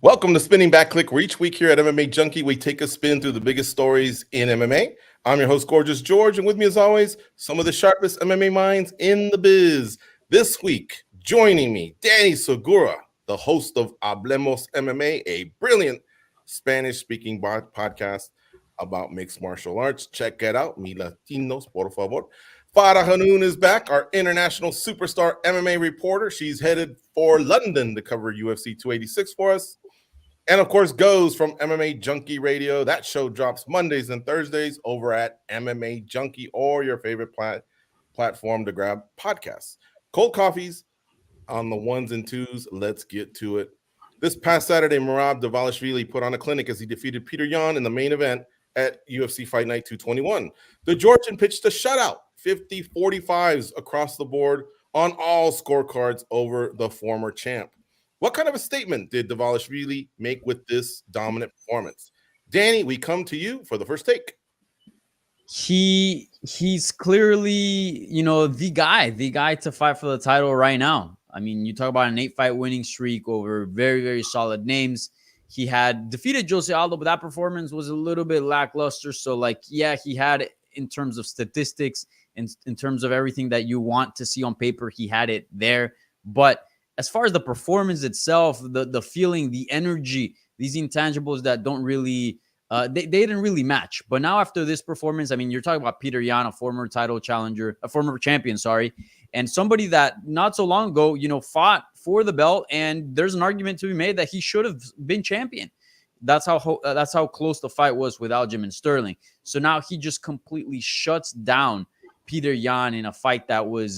Welcome to Spinning Back Clique, where each week here at MMA Junkie, we take a spin through the biggest stories in MMA. I'm your host, Gorgeous George, and with me as always, some of the sharpest MMA minds in the biz. This week, joining me, Danny Segura, the host of Hablemos MMA, a brilliant Spanish-speaking podcast about mixed martial arts. Check it out, mi latinos, por favor. Farah Hanoun is back, our international superstar MMA reporter. She's headed for London to cover UFC 286 for us. And of course, goes from MMA Junkie Radio. That show drops Mondays and Thursdays over at MMA Junkie or your favorite platform to grab podcasts. Cold coffees on the ones and twos. Let's get to it. This past Saturday, Merab Dvalishvili put on a clinic as he defeated Petr Yan in the main event at UFC Fight Night 221. The Georgian pitched a shutout, 50-45s across the board on all scorecards over the former champ. What kind of a statement did Dvalishvili make with this dominant performance? Danny, we come to you for the first take. He's clearly, the guy to fight for the title right now. I mean, you talk about an 8-fight winning streak over very, very solid names. He had defeated Jose Aldo, but that performance was a little bit lackluster. So, he had it in terms of statistics, in terms of everything that you want to see on paper, he had it there. But as far as the performance itself, the feeling, the energy, these intangibles that don't really, they didn't really match. But now after this performance, I mean, you're talking about Petr Yan, a former title challenger, a former champion, and somebody that not so long ago, fought for the belt. And there's an argument to be made that he should have been champion. That's how close the fight was with Aljamain Sterling. So now he just completely shuts down Petr Yan in a fight that was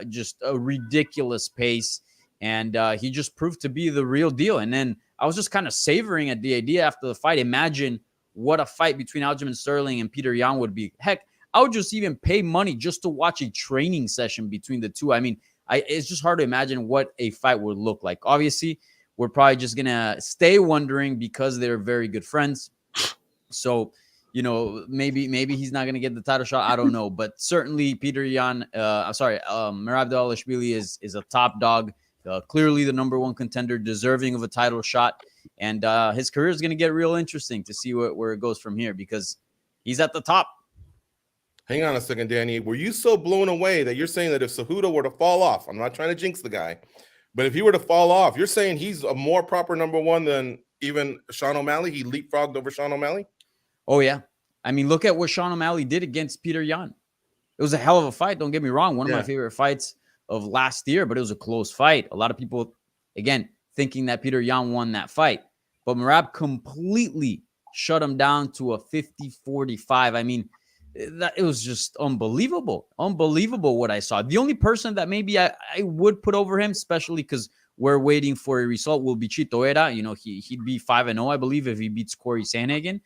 just a ridiculous pace. And he just proved to be the real deal. And then I was just kind of savoring at the idea after the fight. Imagine what a fight between Aljamain Sterling and Petr Yan would be. Heck, I would just even pay money just to watch a training session between the two. I mean, it's just hard to imagine what a fight would look like. Obviously, we're probably just going to stay wondering because they're very good friends. So, maybe he's not going to get the title shot. I don't know. But certainly Petr Yan, Merab Dvalishvili is a top dog. Clearly the number one contender, deserving of a title shot. And his career is going to get real interesting to see where it goes from here because he's at the top. Hang on a second, Danny. Were you so blown away that you're saying that if Cejudo were to fall off, I'm not trying to jinx the guy, but if he were to fall off, you're saying he's a more proper number one than even Sean O'Malley? He leapfrogged over Sean O'Malley? Oh, yeah. I mean, look at what Sean O'Malley did against Petr Yan. It was a hell of a fight. Don't get me wrong. One of my favorite fights of last year, but it was a close fight. A lot of people, again, thinking that Petr Yan won that fight. But Merab completely shut him down to a 50-45. I mean, it was just unbelievable. Unbelievable what I saw. The only person that maybe I would put over him, especially because we're waiting for a result, will be Chito Vera. He'd be 5-0, I believe, if he beats Corey Sandhagen.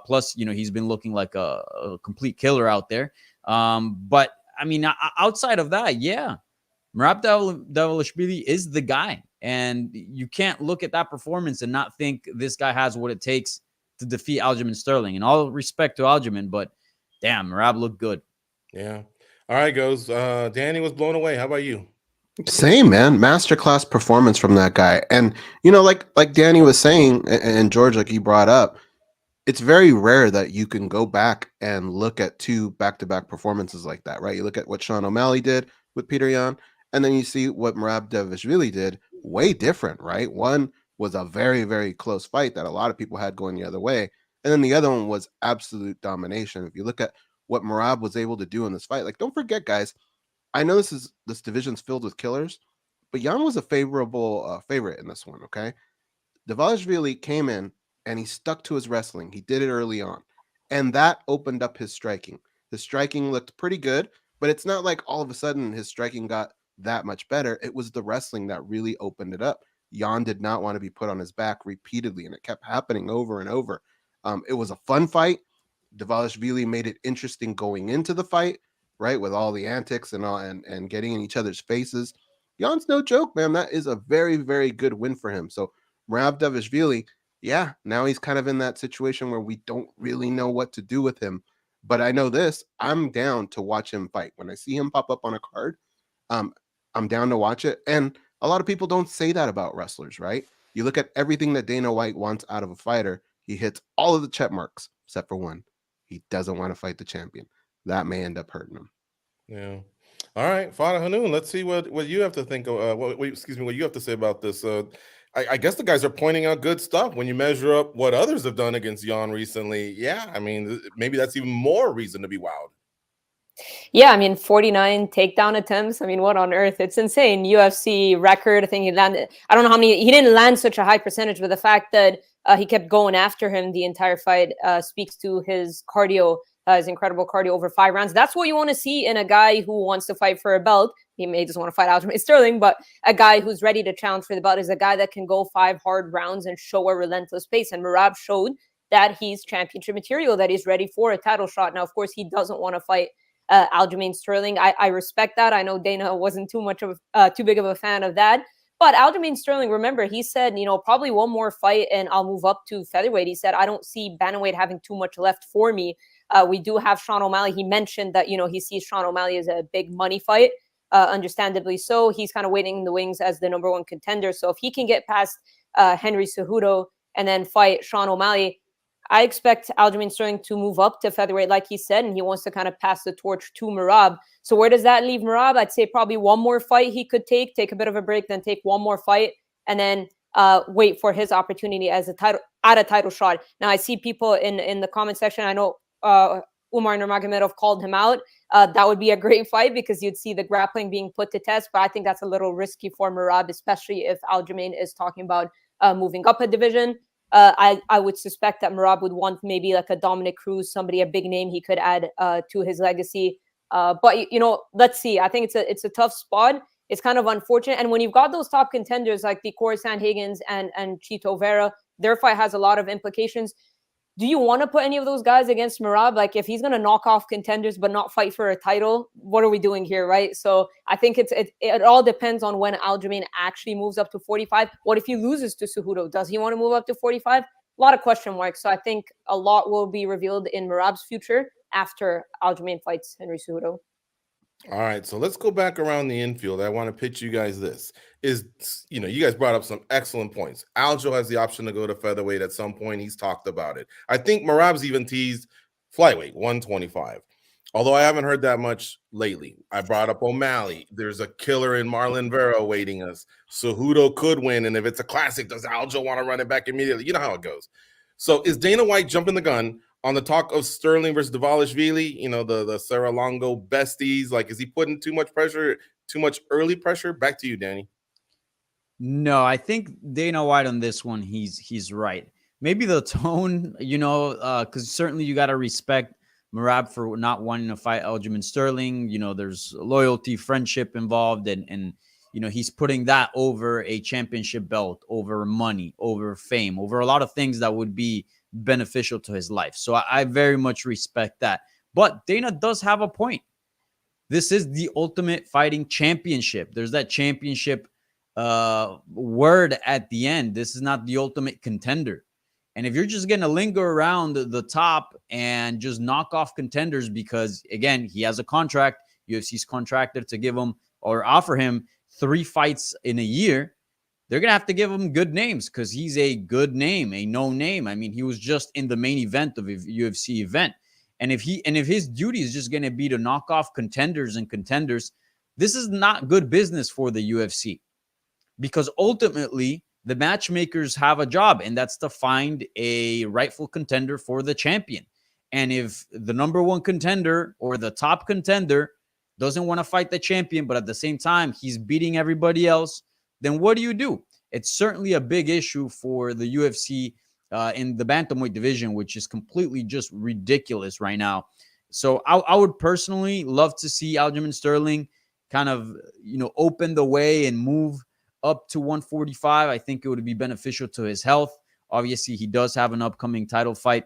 Plus, he's been looking like a complete killer out there. But, I mean, outside of that, yeah. Merab Dvalishvili is the guy, and you can't look at that performance and not think this guy has what it takes to defeat Aljamain Sterling. And all respect to Aljamain, but damn, Merab looked good. Yeah. All right, goes. Danny was blown away. How about you? Same, man. Masterclass performance from that guy. And, like Danny was saying, and George, like he brought up, it's very rare that you can go back and look at two back-to-back performances like that, right? You look at what Sean O'Malley did with Petr Yan, and then you see what Merab Dvalishvili did, way different, right? One was a very, very close fight that a lot of people had going the other way. And then the other one was absolute domination. If you look at what Merab was able to do in this fight, don't forget, guys, I know this division's filled with killers, but Yan was a favorable favorite in this one, okay? Dvalishvili came in and he stuck to his wrestling. He did it early on. And that opened up his striking. His striking looked pretty good, but it's not like all of a sudden his striking got that much better. It was the wrestling that really opened it up. Yan did not want to be put on his back repeatedly, and it kept happening over and over. It was a fun fight. Dvalishvili made it interesting going into the fight, right, with all the antics and all, and getting in each other's faces. Yan's no joke, man. That is a very, very good win for him. So Merab Dvalishvili, yeah, now he's kind of in that situation where we don't really know what to do with him. But I know this, I'm down to watch him fight. When I see him pop up on a card, I'm down to watch it. And a lot of people don't say that about wrestlers, right? You look at everything that Dana White wants out of a fighter, he hits all of the check marks except for one. He doesn't want to fight the champion. That may end up hurting him. Yeah. All right, Father Hanoun, let's see what you have to think. What you have to say about this. I guess the guys are pointing out good stuff when you measure up what others have done against Yan recently. Yeah, I mean, maybe that's even more reason to be wowed. Yeah, I mean, 49 takedown attempts. I mean, what on earth? It's insane. UFC record. I think he landed, I don't know how many, he didn't land such a high percentage, but the fact that he kept going after him the entire fight speaks to his cardio, his incredible cardio over 5 rounds. That's what you want to see in a guy who wants to fight for a belt. He may just want to fight Aljamain Sterling, but a guy who's ready to challenge for the belt is a guy that can go 5 hard rounds and show a relentless pace. And Merab showed that he's championship material, that he's ready for a title shot. Now, of course, he doesn't want to fight Aljamain Sterling. I respect that. I know Dana wasn't too big of a fan of that. But Aljamain Sterling, remember, he said, probably one more fight and I'll move up to featherweight. He said, I don't see bantamweight having too much left for me. We do have Sean O'Malley. He mentioned that, he sees Sean O'Malley as a big money fight. Understandably so. He's kind of waiting in the wings as the number 1 contender. So if he can get past Henry Cejudo and then fight Sean O'Malley, I expect Aljamain Sterling to move up to featherweight, like he said, and he wants to kind of pass the torch to Merab. So where does that leave Merab? I'd say probably one more fight he could take a bit of a break, then take one more fight, and then wait for his opportunity as a title shot. Now, I see people in the comment section. I know Usman Nurmagomedov called him out. That would be a great fight because you'd see the grappling being put to test, but I think that's a little risky for Merab, especially if Aljamain is talking about moving up a division. I would suspect that Merab would want maybe like a Dominic Cruz, somebody, a big name he could add to his legacy. But let's see. I think it's a tough spot. It's kind of unfortunate. And when you've got those top contenders like the Corey Sandhagens and Chito Vera, their fight has a lot of implications. Do you want to put any of those guys against Merab? Like, if he's going to knock off contenders but not fight for a title, what are we doing here, right? So I think it all depends on when Aljamain actually moves up to 45. What if he loses to Cejudo? Does he want to move up to 45? A lot of question marks. So I think a lot will be revealed in Merab's future after Aljamain fights Henry Cejudo. All right, so let's go back around the infield. I want to pitch you guys this. You guys brought up some excellent points. Aljo has the option to go to featherweight at some point. He's talked about it. I think Merab's even teased flyweight, 125. Although I haven't heard that much lately. I brought up O'Malley. There's a killer in Marlon Vera awaiting us. Cejudo could win, and if it's a classic, does Aljo want to run it back immediately? You know how it goes. So is Dana White jumping the gun on the talk of Sterling versus Dvalishvili, the Serra Longo besties? Like, is he putting too much pressure, too much early pressure? Back to you, Danny. No, I think Dana White on this one, he's right. Maybe the tone, because certainly you got to respect Merab for not wanting to fight Aljamain Sterling. There's loyalty, friendship involved, and he's putting that over a championship belt, over money, over fame, over a lot of things that would be beneficial to his life. So I very much respect that. But Dana does have a point. This is the Ultimate Fighting Championship. There's that championship word at the end. This is not the Ultimate Contender. And if you're just going to linger around the top and just knock off contenders because, again, he has a contract, UFC's contracted to give him or offer him 3 fights in a year, they're going to have to give him good names because he's a good name, a known name. I mean, he was just in the main event of a UFC event. And if his duty is just going to be to knock off contenders, this is not good business for the UFC, because ultimately the matchmakers have a job, and that's to find a rightful contender for the champion. And if the number 1 contender or the top contender doesn't want to fight the champion, but at the same time he's beating everybody else, then what do? It's certainly a big issue for the UFC in the bantamweight division, which is completely just ridiculous right now. So I would personally love to see Aljamain Sterling kind of, open the way and move up to 145. I think it would be beneficial to his health. Obviously, he does have an upcoming title fight,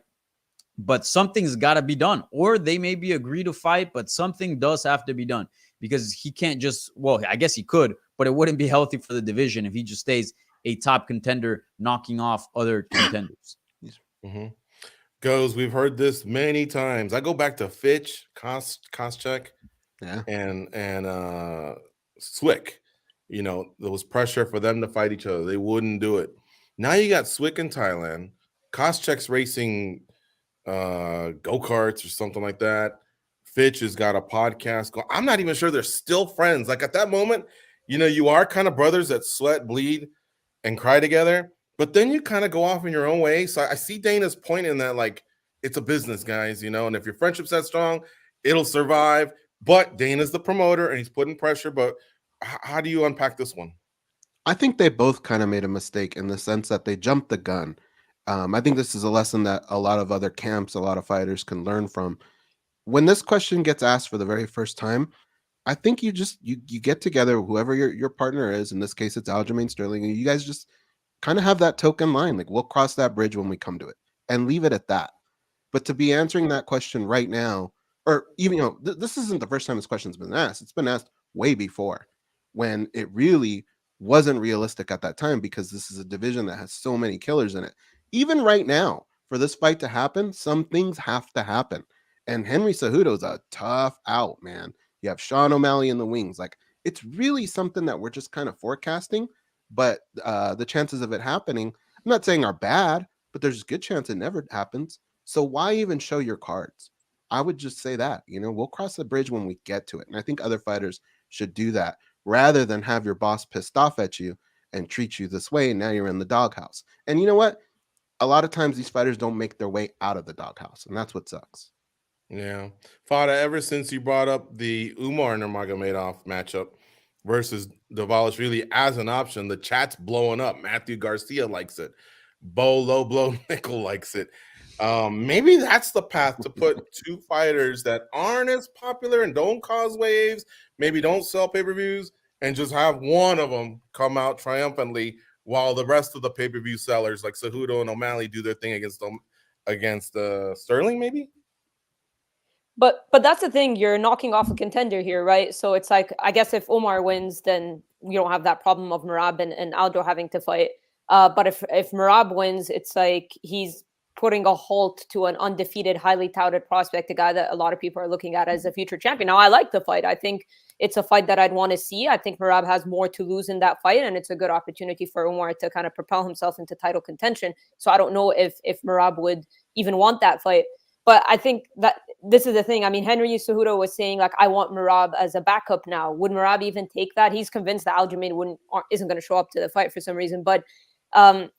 but something's got to be done. Or they maybe agree to fight, but something does have to be done, because he can't just, well, I guess he could, but it wouldn't be healthy for the division if he just stays a top contender knocking off other contenders. Mm-hmm. Goes, we've heard this many times. I go back to Fitch, Koscheck, and Swick. There was pressure for them to fight each other. They wouldn't do it. Now you got Swick in Thailand, Koscheck's racing go-karts or something like that. Fitch has got a podcast going. I'm not even sure they're still friends. Like at that moment, you are kind of brothers that sweat, bleed, and cry together, but then you kind of go off in your own way. So I see Dana's point in that, like, it's a business, guys, and if your friendship's that strong, it'll survive. But Dana's the promoter and he's putting pressure. But how do you unpack this one? I think they both kind of made a mistake in the sense that they jumped the gun. I think this is a lesson that a lot of other camps, a lot of fighters can learn from. When this question gets asked for the very first time, I think you get together, whoever your partner is. In this case, it's Aljamain Sterling, and you guys just kind of have that token line, like, we'll cross that bridge when we come to it, and leave it at that. But to be answering that question right now, or even this isn't the first time this question's been asked. It's been asked way before, when it really wasn't realistic at that time, because this is a division that has so many killers in it. Even right now, for this fight to happen, some things have to happen. And Henry Cejudo's a tough out, man. You have Sean O'Malley in the wings. Like, it's really something that we're just kind of forecasting, but the chances of it happening, I'm not saying are bad, but there's a good chance it never happens. So why even show your cards? I would just say that, we'll cross the bridge when we get to it. And I think other fighters should do that, rather than have your boss pissed off at you and treat you this way. And now you're in the doghouse. And you know what? A lot of times these fighters don't make their way out of the doghouse, and that's what sucks. Yeah. Fada, ever since you brought up the Umar Nurmagomedov matchup versus Dvalishvili as an option, the chat's blowing up. Matthew Garcia likes it. Bo Low Blow Nickel likes it. Maybe that's the path to put two fighters that aren't as popular and don't cause waves, maybe don't sell pay-per-views, and just have one of them come out triumphantly while the rest of the pay-per-view sellers like Cejudo and O'Malley do their thing against Sterling, maybe? But that's the thing, you're knocking off a contender here, right? So it's like, I guess if Omar wins, then you don't have that problem of Merab and Aldo having to fight. But if Merab wins, it's like he's putting a halt to an undefeated, highly touted prospect, a guy that a lot of people are looking at as a future champion. Now, I like the fight. I think it's a fight that I'd want to see. I think Merab has more to lose in that fight, and it's a good opportunity for Omar to kind of propel himself into title contention. So I don't know if Merab would even want that fight. But I think that this is the thing. I mean, Henry Cejudo was saying, like, I want Merab as a backup now. Would Merab even take that? He's convinced that Aljamain isn't going to show up to the fight for some reason. But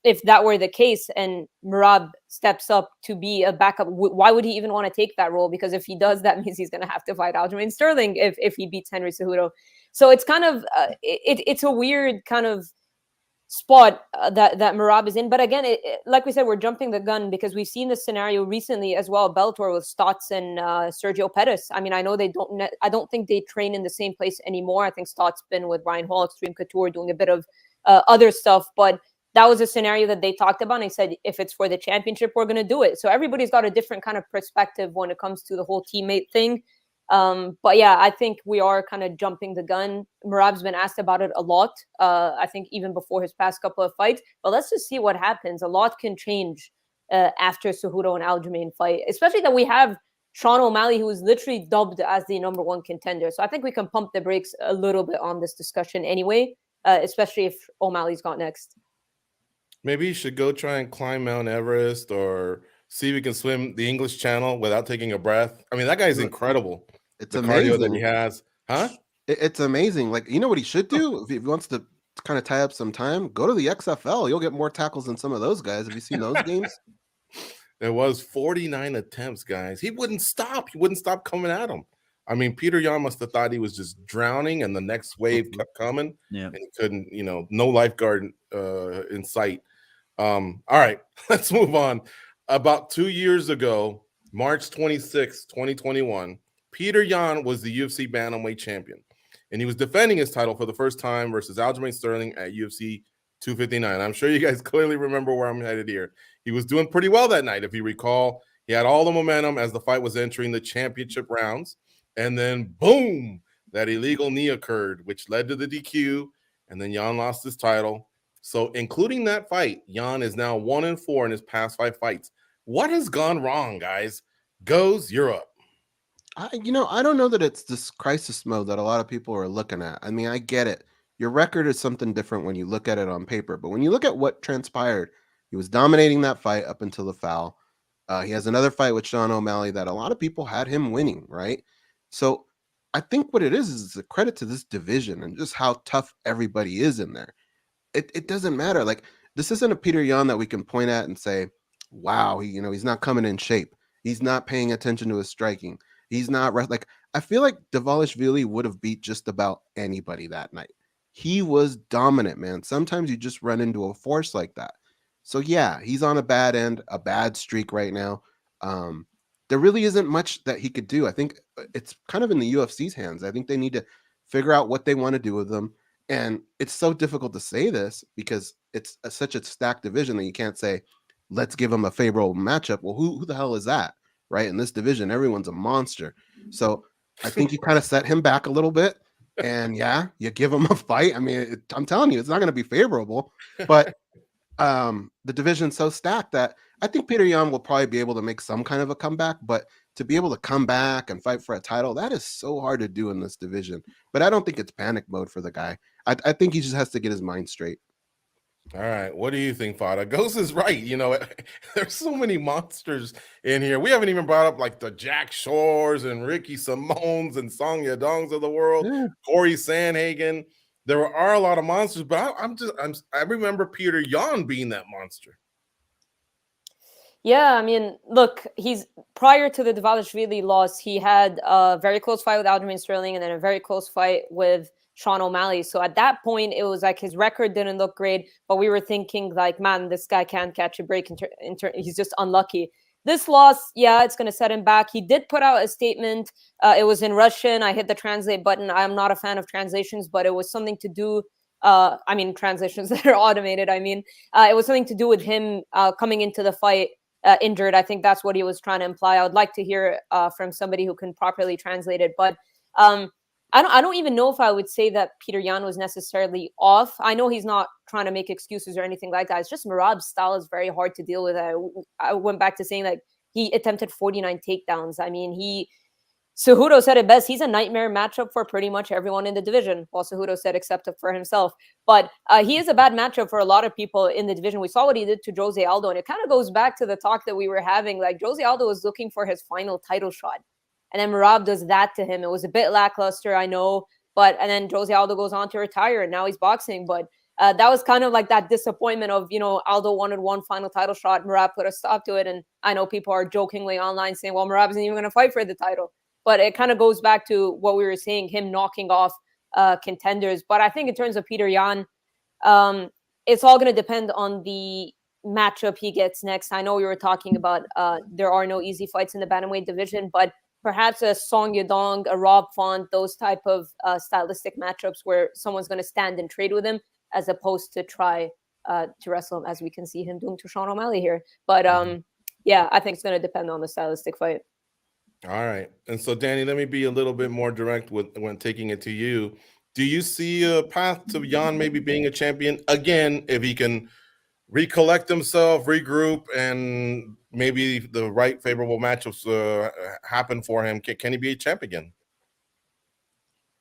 if that were the case and Merab steps up to be a backup, why would he even want to take that role? Because if he does, that means he's going to have to fight Aljamain Sterling if he beats Henry Cejudo. So it's kind of it's a weird kind of spot that Merab is in. But again, like we said, we're jumping the gun because we've seen this scenario recently as well, Bellator, with Stotts and Sergio Pettis. I mean, I know I don't think they train in the same place anymore. I think Stotts been with Ryan Hall, Extreme Couture, doing a bit of other stuff, but that was a scenario that they talked about. And they said, if it's for the championship, we're going to do it. So everybody's got a different kind of perspective when it comes to the whole teammate thing. But yeah, I think we are kind of jumping the gun. Merab's been asked about it a lot. I think even before his past couple of fights. But let's just see what happens. A lot can change after Cejudo and Aljamain fight, especially that we have Sean O'Malley, who is literally dubbed as the #1 contender. So I think we can pump the brakes a little bit on this discussion anyway, especially if O'Malley's got next. Maybe you should go try and climb Mount Everest or see if you can swim the English Channel without taking a breath. I mean, that guy's incredible. It's the amazing. cardio that he has. Huh? It's amazing. Like, you know what he should do? If he wants to kind of tie up some time, go to the XFL. You'll get more tackles than some of those guys. Have you seen those games? There was 49 attempts, guys. He wouldn't stop. He wouldn't stop coming at him. I mean, Petr Yan must have thought he was just drowning, and the next wave kept coming. Yeah. And he couldn't, no lifeguard in sight. All right, let's move on. About 2 years ago, March 26, 2021, Petr Yan was the UFC Bantamweight champion, and he was defending his title for the first time versus Aljamain Sterling at UFC 259. I'm sure you guys clearly remember where I'm headed here. He was doing pretty well that night, if you recall. He had all the momentum as the fight was entering the championship rounds, and then boom, that illegal knee occurred, which led to the DQ, and then Yan lost his title. So including that fight, Yan is now 1-4 in his past 5 fights. What has gone wrong, guys? Goes Europe. I don't know that it's this crisis mode that a lot of people are looking at. I mean, I get it. your record is something different when you look at it on paper. But when you look at what transpired, he was dominating that fight up until the foul. He has another fight with Sean O'Malley that a lot of people had him winning, right? So I think what it is a credit to this division and just how tough everybody is in there. It doesn't matter. Like, this isn't a Petr Yan that we can point at and say, wow, he's not coming in shape. He's not paying attention to his striking. He's not like, I feel like Dvalishvili would have beat just about anybody that night. He was dominant, man. Sometimes you just run into a force like that. So yeah, he's on a bad end, a bad streak right now. There really isn't much that he could do. I think it's kind of in the UFC's hands. I think they need to figure out what they want to do with them. And it's so difficult to say this because it's such a stacked division that you can't say, let's give him a favorable matchup. Well, who the hell is that, right? In this division, everyone's a monster. So I think you kind of set him back a little bit. And yeah, you give him a fight. I mean, I'm telling you, it's not going to be favorable. But the division's so stacked that I think Petr Yan will probably be able to make some kind of a comeback. But to be able to come back and fight for a title, that is so hard to do in this division. But I don't think it's panic mode for the guy. I think he just has to get his mind straight. All right. What do you think, Fada? Ghost is right. There's so many monsters in here. We haven't even brought up like the Jack Shores and Ricky Simones and Song Yadongs of the world, Corey Sandhagen. There are a lot of monsters, but I remember Petr Yan being that monster. Yeah, I mean, look, he's prior to the Dvalishvili loss, he had a very close fight with Aljamain Sterling and then a very close fight with Sean O'Malley. So at that point, it was like his record didn't look great, but we were thinking like, man, this guy can't catch a break. He's just unlucky. This loss, yeah, it's going to set him back. He did put out a statement. It was in Russian. I hit the translate button. I'm not a fan of translations, but it was something to do. Translations that are automated. It was something to do with him coming into the fight injured. I think that's what he was trying to imply. I would like to hear from somebody who can properly translate it. But I don't even know if I would say that Petr Yan was necessarily off. I know he's not trying to make excuses or anything like that. It's just Merab's style is very hard to deal with. I went back to saying like he attempted 49 takedowns. I mean, Cejudo said it best. He's a nightmare matchup for pretty much everyone in the division. Well, Cejudo said except for himself. But he is a bad matchup for a lot of people in the division. We saw what he did to Jose Aldo. And it kind of goes back to the talk that we were having. Like Jose Aldo was looking for his final title shot. And then Merab does that to him. It was a bit lackluster, I know. And then Jose Aldo goes on to retire, and now he's boxing. But that was kind of like that disappointment of, Aldo wanted one final title shot. Merab put a stop to it. And I know people are jokingly online saying, well, Merab isn't even going to fight for the title. But it kind of goes back to what we were saying, him knocking off contenders. But I think in terms of Petr Yan, it's all going to depend on the matchup he gets next. I know we were talking about there are no easy fights in the bantamweight division, but perhaps a Song Yadong, a Rob Font, those type of stylistic matchups where someone's going to stand and trade with him as opposed to try to wrestle him, as we can see him doing to Sean O'Malley here. But yeah, I think it's going to depend on the stylistic fight. All right. And so, Danny, let me be a little bit more direct when taking it to you. Do you see a path to Yan maybe being a champion again if he can recollect himself, regroup, and maybe the right favorable matchups happen for him? Can he be a champ again?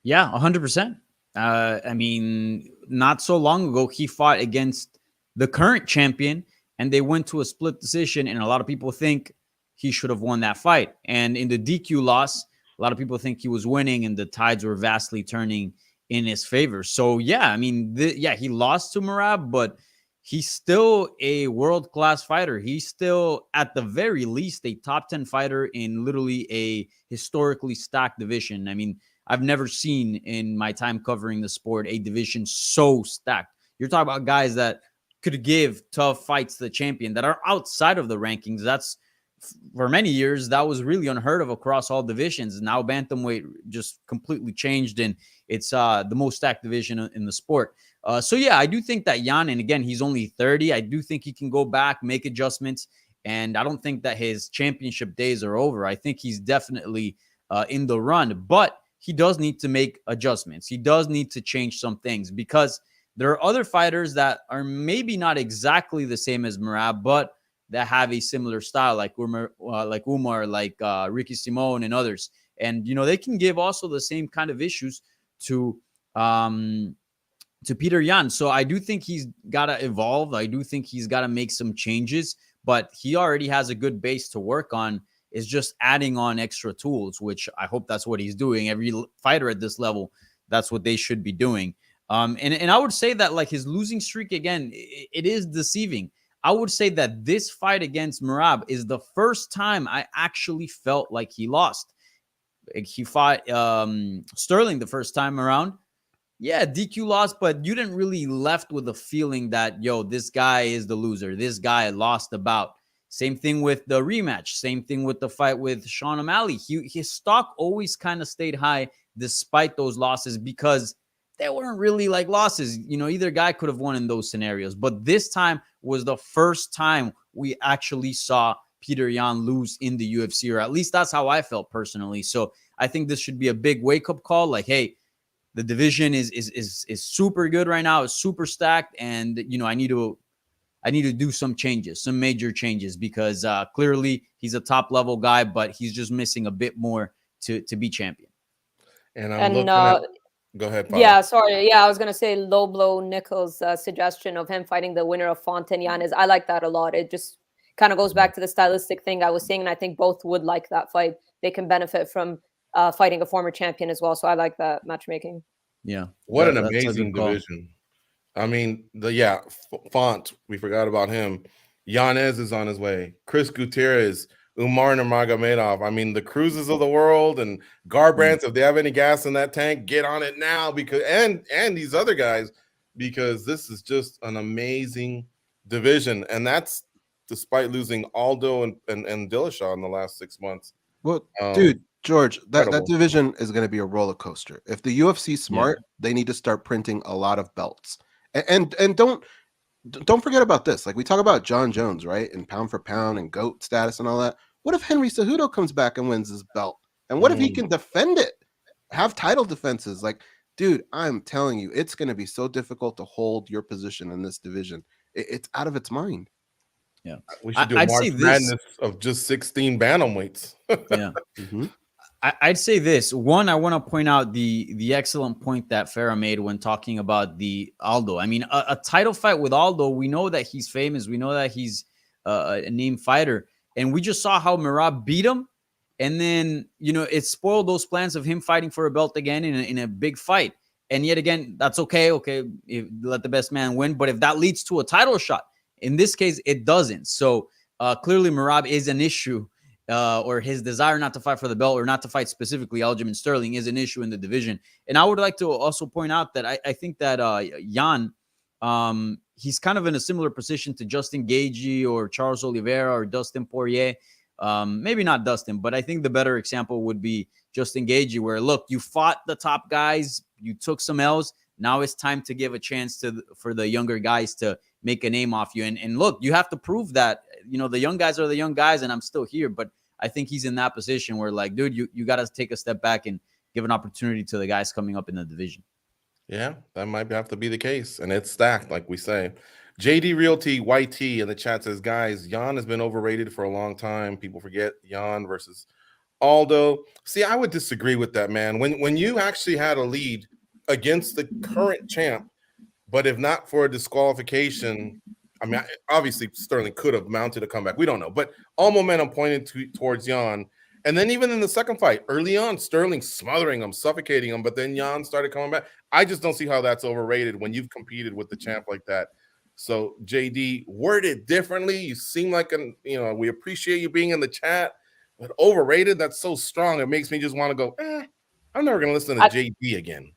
Yeah, 100%. I mean, not so long ago, he fought against the current champion, and they went to a split decision, and a lot of people think he should have won that fight. And in the DQ loss, a lot of people think he was winning, and the tides were vastly turning in his favor. So, yeah, I mean, he lost to Merab, but he's still a world-class fighter. He's still, at the very least, a top 10 fighter in literally a historically stacked division. I mean, I've never seen in my time covering the sport a division so stacked. You're talking about guys that could give tough fights to the champion that are outside of the rankings. That's, for many years, that was really unheard of across all divisions. Now bantamweight just completely changed, and it's the most stacked division in the sport. So yeah, I do think that Yan, and again, he's only 30. I do think he can go back, make adjustments, and I don't think that his championship days are over. I think he's definitely in the run, but he does need to make adjustments. He does need to change some things because there are other fighters that are maybe not exactly the same as Merab, but that have a similar style, like Umar, Ricky Simone and others. And, they can give also the same kind of issues to Petr Yan. So I do think he's got to evolve. I do think he's got to make some changes, but he already has a good base to work on. Is just adding on extra tools, which I hope that's what he's doing. Every fighter at this level, that's what they should be doing. And I would say that like his losing streak again, it is deceiving. I would say that this fight against Merab is the first time I actually felt like he lost. He fought Sterling the first time around. Yeah, DQ lost, but you didn't really left with a feeling that, yo, this guy is the loser. This guy lost the bout. Same thing with the rematch. Same thing with the fight with Sean O'Malley. His stock always kind of stayed high despite those losses because they weren't really like losses. You know, either guy could have won in those scenarios. But this time was the first time we actually saw Petr Yan lose in the UFC, or at least that's how I felt personally. So I think this should be a big wake-up call. Like, hey, the division is super good right now. It's super stacked. And, you know, I need to do some changes, some major changes, because clearly he's a top level guy, but he's just missing a bit more to be champion. And I'm looking at, go ahead, Paolo. Yeah, sorry. Yeah, I was going to say low blow Nichols' suggestion of him fighting the winner of Font and Yanez. I like that a lot. It just kind of goes back to the stylistic thing I was saying. And I think both would like that fight. They can benefit from fighting a former champion as well. So I like that matchmaking. Yeah. What an amazing division. I mean, Font, we forgot about him. Yanez is on his way. Chris Gutierrez, Umar Nurmagomedov. I mean, the Cruzes of the world and Garbrandt, if they have any gas in that tank, get on it now, because and these other guys, because this is just an amazing division. And that's despite losing Aldo and Dillashaw in the last 6 months. Well, dude, George, that division is going to be a roller coaster. If the UFC's smart, they need to start printing a lot of belts. And don't forget about this. Like, we talk about John Jones, right? And pound for pound and GOAT status and all that. What if Henry Cejudo comes back and wins his belt? And what if he can defend it? Have title defenses? Like, dude, I'm telling you, it's going to be so difficult to hold your position in this division. It's out of its mind. Yeah. We should do a March Madness of just 16 bantamweights. Yeah. Mm-hmm. I'd say this. One, I want to point out the excellent point that Farah made when talking about the Aldo. I mean, a title fight with Aldo, we know that he's famous. We know that he's a named fighter. And we just saw how Merab beat him. And then, you know, it spoiled those plans of him fighting for a belt again in a big fight. And yet again, that's okay. Okay, let the best man win. But if that leads to a title shot, in this case, it doesn't. So clearly Merab is an issue. Or his desire not to fight for the belt or not to fight specifically Aljamain Sterling is an issue in the division. And I would like to also point out that I think that Yan, he's kind of in a similar position to Justin Gaethje or Charles Oliveira or Dustin Poirier. Maybe not Dustin, but I think the better example would be Justin Gaethje, where, look, you fought the top guys, you took some L's. Now it's time to give a chance for the younger guys to make a name off you. And look, you have to prove that, you know, the young guys are the young guys and I'm still here. But I think he's in that position where, like, dude, you got to take a step back and give an opportunity to the guys coming up in the division. Yeah, that might have to be the case. And it's stacked, like we say. JD Realty YT in the chat says, guys, Yan has been overrated for a long time. People forget Yan versus Aldo. See, I would disagree with that, man. When you actually had a lead against the current champ, but if not for a disqualification, I mean, obviously Sterling could have mounted a comeback. We don't know, but all momentum pointed towards Yan. And then even in the second fight, early on, Sterling smothering him, suffocating him, but then Yan started coming back. I just don't see how that's overrated when you've competed with the champ like that. So JD, word it differently. You seem like we appreciate you being in the chat, but overrated, that's so strong. It makes me just want to go, I'm never going to listen to JD again.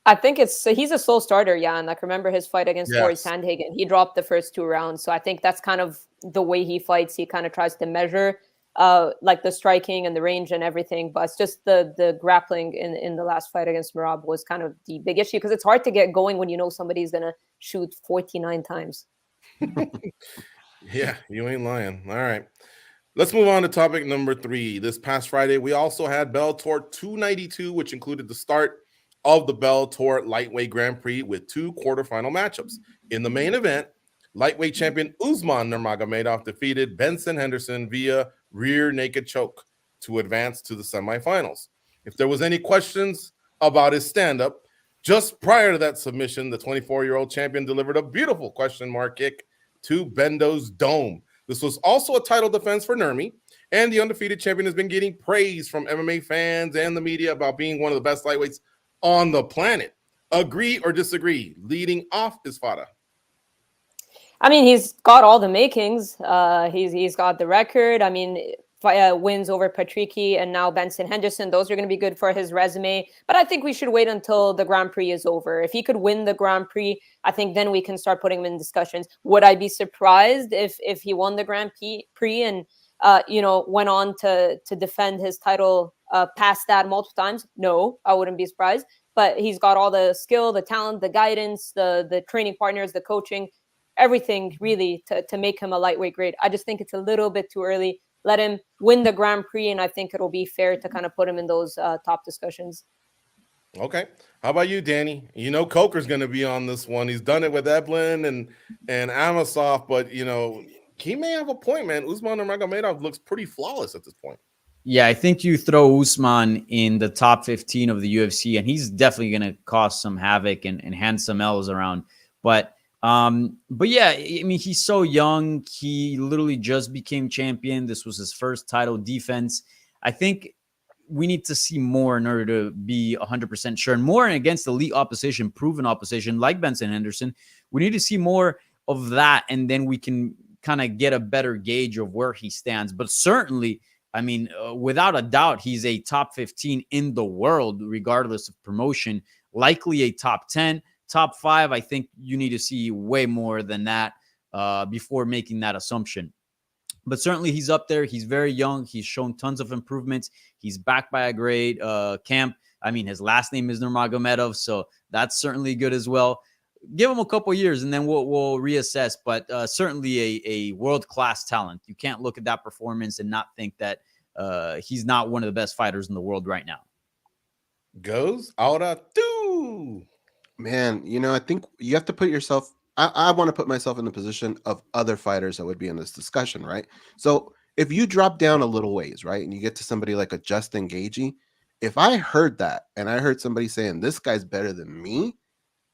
I think he's a slow starter, Jan. Like, remember his fight against Corey Sandhagen? He dropped the first 2 rounds. So I think that's kind of the way he fights. He kind of tries to measure like the striking and the range and everything. But it's just the grappling in the last fight against Merab was kind of the big issue, because it's hard to get going when you know somebody's going to shoot 49 times. Yeah, you ain't lying. All right. Let's move on to topic number 3. This past Friday, we also had Bellator 292, which included the start of the Bellator Lightweight Grand Prix with 2 quarterfinal matchups. In the main event, lightweight champion Usman Nurmagomedov defeated Benson Henderson via rear naked choke to advance to the semifinals. If there was any questions about his stand-up, Just prior to that submission, the 24-year-old champion delivered a beautiful question mark kick to Bendo's dome. This was also a title defense for Nurmi, and the undefeated champion has been getting praise from MMA fans and the media about being one of the best lightweights on the planet. Agree or disagree? Leading off is Fada. I mean, he's got all the makings. He's got the record. I mean, wins over Patricky and now Benson Henderson. Those are going to be good for his resume. But I think we should wait until the Grand Prix is over. If he could win the Grand Prix, I think then we can start putting him in discussions. Would I be surprised if he won the Grand Prix and went on to defend his title past that multiple times? No, I wouldn't be surprised. But he's got all the skill, the talent, the guidance, the training partners, the coaching, everything really to make him a lightweight great. I just think it's a little bit too early. Let him win the Grand Prix, and I think it'll be fair to kind of put him in those top discussions. Okay. How about you, Danny? You know Coker's going to be on this one. He's done it with Eblin and Amosov, but, he may have a point, man. Usman Nurmagomedov looks pretty flawless at this point. Yeah, I think you throw Usman in the top 15 of the UFC, and he's definitely going to cause some havoc and hand some L's around. But yeah, I mean, he's so young. He literally just became champion. This was his first title defense. I think we need to see more in order to be 100% sure, and more against elite opposition, proven opposition like Benson Henderson. We need to see more of that, and then we can kind of get a better gauge of where he stands. But certainly, I mean, without a doubt, he's a top 15 in the world, regardless of promotion, likely a top 10. Top 5, I think you need to see way more than that before making that assumption. But certainly he's up there. He's very young. He's shown tons of improvements. He's backed by a great camp. I mean, his last name is Nurmagomedov, so that's certainly good as well. Give him a couple years, and then we'll reassess. But certainly a world-class talent. You can't look at that performance and not think that he's not one of the best fighters in the world right now. Goes ahora tú. Man, I think you have to put yourself, I want to put myself in the position of other fighters that would be in this discussion, right? So if you drop down a little ways, right, and you get to somebody like a Justin Gaethje, if I heard that and I heard somebody saying, this guy's better than me,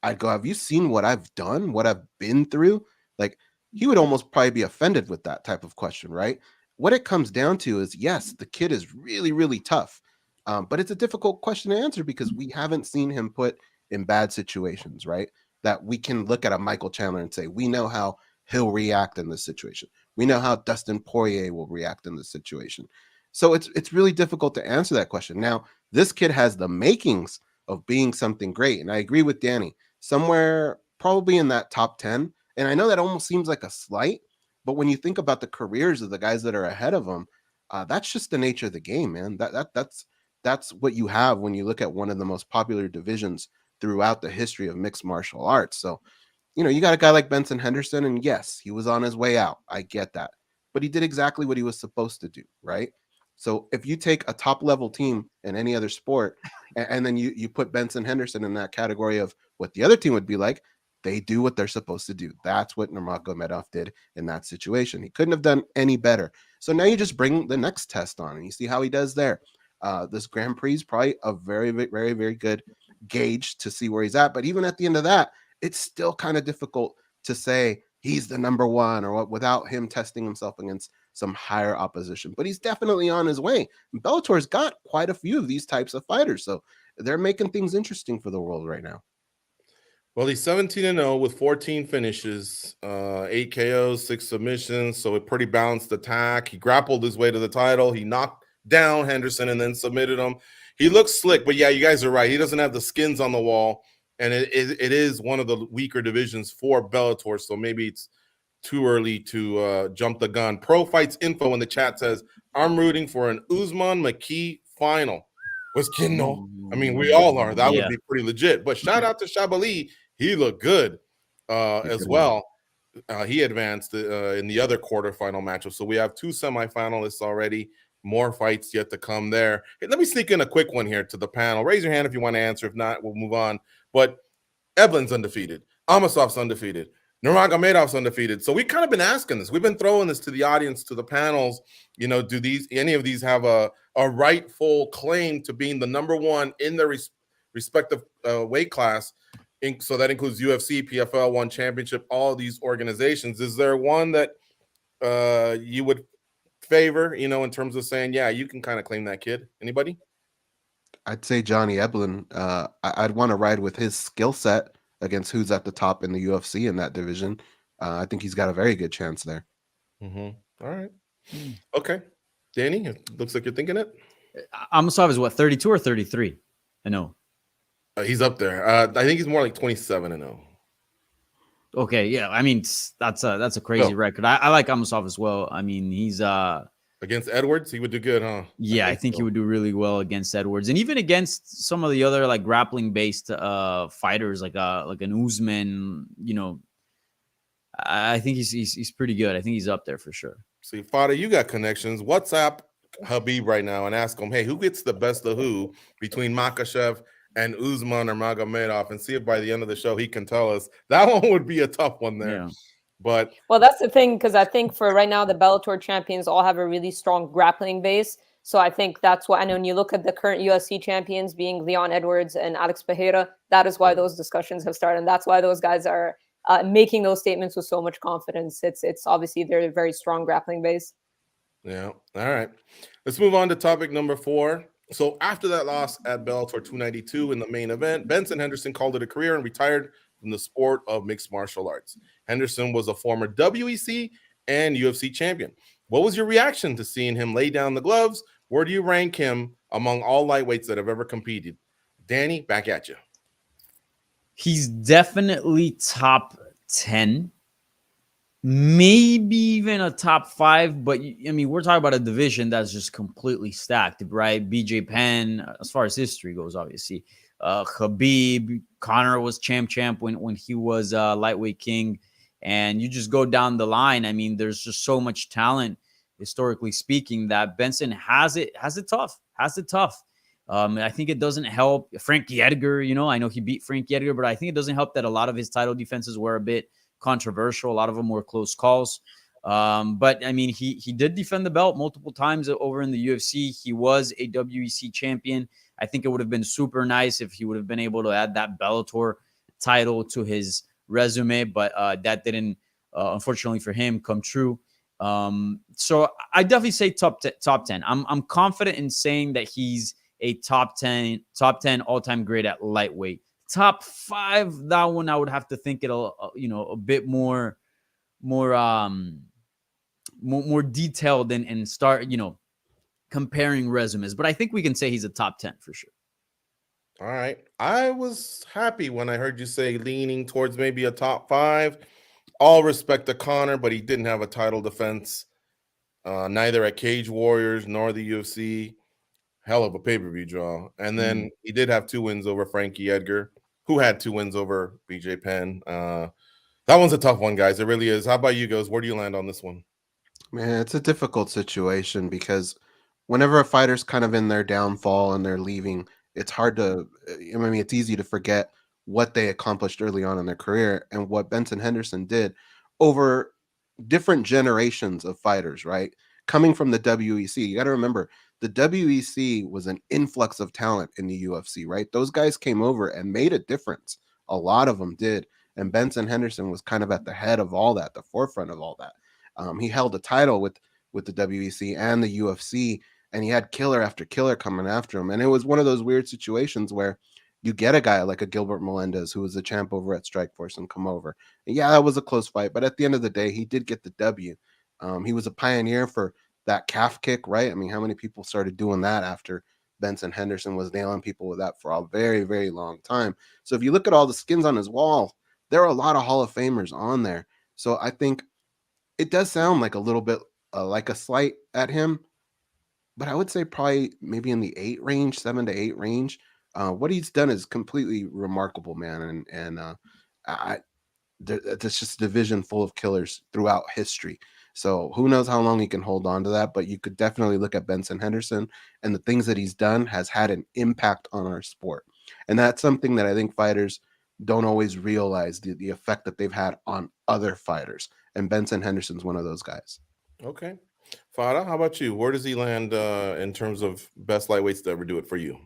I'd go, have you seen what I've done, what I've been through? Like, he would almost probably be offended with that type of question, right? What it comes down to is, yes, the kid is really, really tough, but it's a difficult question to answer because we haven't seen him put in bad situations, right? That we can look at a Michael Chandler and say, we know how he'll react in this situation. We know how Dustin Poirier will react in this situation. So it's really difficult to answer that question. Now, this kid has the makings of being something great. And I agree with Danny, somewhere probably in that top 10. And I know that almost seems like a slight, but when you think about the careers of the guys that are ahead of him, that's just the nature of the game, man. That's what you have when you look at one of the most popular divisions throughout the history of mixed martial arts. So, you got a guy like Benson Henderson, and yes, he was on his way out. I get that. But he did exactly what he was supposed to do, right? So if you take a top-level team in any other sport, and then you put Benson Henderson in that category of what the other team would be like, they do what they're supposed to do. That's what Nurmagomedov did in that situation. He couldn't have done any better. So now you just bring the next test on, and you see how he does there. This Grand Prix is probably a very, very, very good gauge to see where he's at. But even at the end of that, it's still kind of difficult to say he's the number one or what without him testing himself against some higher opposition. But he's definitely on his way. Bellator's got quite a few of these types of fighters, so they're making things interesting for the world right now. Well, he's 17-0 with 14 finishes, 8 KOs, 6 submissions, so a pretty balanced attack. He grappled his way to the title. He knocked down Henderson and then submitted him. He looks slick, but yeah, you guys are right. He doesn't have the skins on the wall, and it is one of the weaker divisions for Bellator, so maybe it's too early to jump the gun. Pro Fights Info in the chat says, I'm rooting for an Usman McKee final. Was kidding, no? I mean, we all are. That would be pretty legit. But shout out to Shabali. He looked good as well. He advanced in the other quarterfinal matchup. So we have 2 semifinalists already. More fights yet to come there. Hey, let me sneak in a quick one here to the panel. Raise your hand if you want to answer. If not, we'll move on. But Eblin's undefeated. Amosov's undefeated. Nurmagomedov's undefeated. So we've kind of been asking this. We've been throwing this to the audience, to the panels. Do any of these have a rightful claim to being the number one in their respective weight class. So that includes UFC, PFL, One Championship, all these organizations. Is there one that you would favor, in terms of saying, yeah, you can kind of claim that kid? Anybody? I'd say Johnny Eblin. I'd want to ride with his skill set against who's at the top in the UFC in that division. I think he's got a very good chance there. All right. Okay. Danny, it looks like you're thinking it. Amasov is what, 32 or 33? I know. He's up there. I think he's more like 27-0. Okay, yeah. I mean, that's a crazy record. I like Amasov as well. I mean, he's against Edwards, he would do good, huh? Yeah, I think he would do really well against Edwards, and even against some of the other like grappling based fighters, like an Usman. I think he's pretty good. I think he's up there for sure. See, Fada, you got connections. WhatsApp Habib right now and ask him, hey, who gets the best of who between Makhachev and Usman or Nurmagomedov, and see if by the end of the show he can tell us. That one would be a tough one there. Yeah. But well, that's the thing, because I think for right now the Bellator champions all have a really strong grappling base. So I think that's why. I know when you look at the current UFC champions being Leon Edwards and Alex Pereira, that is why those discussions have started, and that's why those guys are making those statements with so much confidence. It's obviously they're a very strong grappling base. Yeah. All right. Let's move on to topic number 4. So after that loss at Bellator 292 in the main event, Benson Henderson called it a career and retired from the sport of mixed martial arts. Henderson was a former WEC and UFC champion. What was your reaction to seeing him lay down the gloves? Where do you rank him among all lightweights that have ever competed? Danny, back at you. He's definitely top 10. Maybe even a top 5, but I mean, we're talking about a division that's just completely stacked, right? BJ Penn, as far as history goes, obviously. Khabib, Conor was champ when he was lightweight king, and you just go down the line. I mean, there's just so much talent, historically speaking, that Benson has it tough. I think it doesn't help Frankie Edgar. I know he beat Frankie Edgar, but I think it doesn't help that a lot of his title defenses were a bit controversial. A lot of them were close calls. But I mean, he did defend the belt multiple times over in the UFC. He was a WEC champion. I think it would have been super nice if he would have been able to add that Bellator title to his resume, but that didn't, unfortunately for him, come true. So I definitely say top 10. I'm confident in saying that he's a top 10 all-time great at lightweight. Top 5, that one I would have to think it a bit more detailed and start comparing resumes. But I think we can say he's a top 10 for sure. All right. I was happy when I heard you say leaning towards maybe a top 5. All respect to Conor, but he didn't have a title defense, neither at Cage Warriors nor the UFC. Hell of a pay-per-view draw. And then he did have 2 wins over Frankie Edgar, who had 2 wins over BJ Penn. That one's a tough one, guys. It really is. How about you guys? Where do you land on this one? Man, it's a difficult situation because whenever a fighter's kind of in their downfall and they're leaving, it's hard to, I mean, it's easy to forget what they accomplished early on in their career and what Benson Henderson did over different generations of fighters, right? Coming from the WEC, you got to remember, the WEC was an influx of talent in the UFC, right? Those guys came over and made a difference. A lot of them did. And Benson Henderson was kind of at the head of all that, the forefront of all that. He held a title with the WEC and the UFC, and he had killer after killer coming after him. And it was one of those weird situations where you get a guy like a Gilbert Melendez, who was a champ over at Strikeforce, and come over. And yeah, that was a close fight, but at the end of the day, he did get the W. He was a pioneer for that calf kick, right? I mean, how many people started doing that after Benson Henderson was nailing people with that for a very, very long time? So if you look at all the skins on his wall, there are a lot of Hall of Famers on there. So I think it does sound like a little bit like a slight at him, but I would say probably maybe in the 8 range, 7 to 8 range. What he's done is completely remarkable, man. And it's just a division full of killers throughout history. So who knows how long he can hold on to that, but you could definitely look at Benson Henderson, and the things that he's done has had an impact on our sport. And that's something that I think fighters don't always realize, the effect that they've had on other fighters. And Benson Henderson's one of those guys. Okay. Fada, how about you? Where does he land in terms of best lightweights to ever do it for you?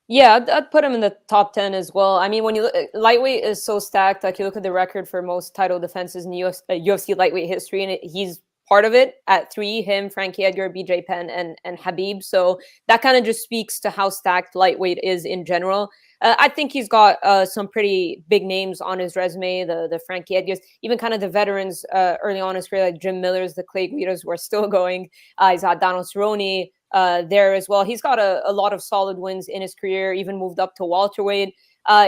Yeah, I'd put him in the top 10 as well. I mean, when you look, lightweight is so stacked. Like you look at the record for most title defenses in UFC lightweight history, and he's part of it at 3. Him, Frankie Edgar, BJ Penn, and Habib. So that kind of just speaks to how stacked lightweight is in general. I think he's got some pretty big names on his resume. The Frankie Edgars, even kind of the veterans early on in his career, like Jim Miller's, the Clay Guidas, who are still going. He's got Donald Cerrone there as well. He's got a lot of solid wins in his career, even moved up to welterweight.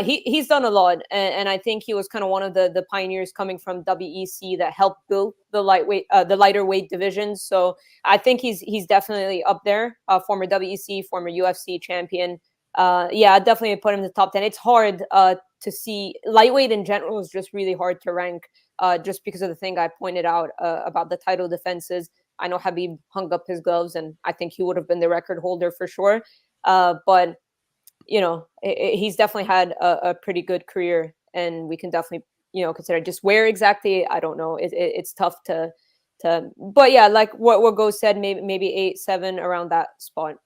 He's done a lot, and I think he was kind of one of the pioneers coming from WEC that helped build the lighter weight division. So I think he's definitely up there. Former WEC, former UFC champion. Yeah, I'd definitely put him in the top 10. It's hard to see. Lightweight in general is just really hard to rank, just because of the thing I pointed out about the title defenses. I know Habib hung up his gloves, and I think he would have been the record holder for sure. But you know, he's definitely had a pretty good career, and we can definitely, you know, consider just where exactly. I don't know. It's tough to. But yeah, like what Go said, maybe 8, 7 around that spot.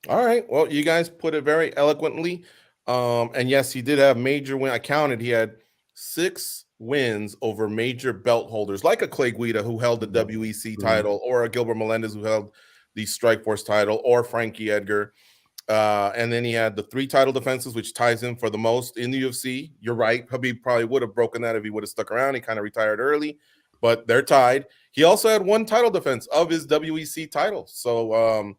All right. Well, you guys put it very eloquently. And yes, he did have major win. I counted. He had 6 wins over major belt holders, like a Clay Guida who held the WEC title, or a Gilbert Melendez who held the Strikeforce title, or Frankie Edgar. And then he had the 3 title defenses, which ties him for the most in the UFC. You're right. Habib probably would have broken that if he would have stuck around. He kind of retired early, but they're tied. He also had 1 title defense of his WEC title. So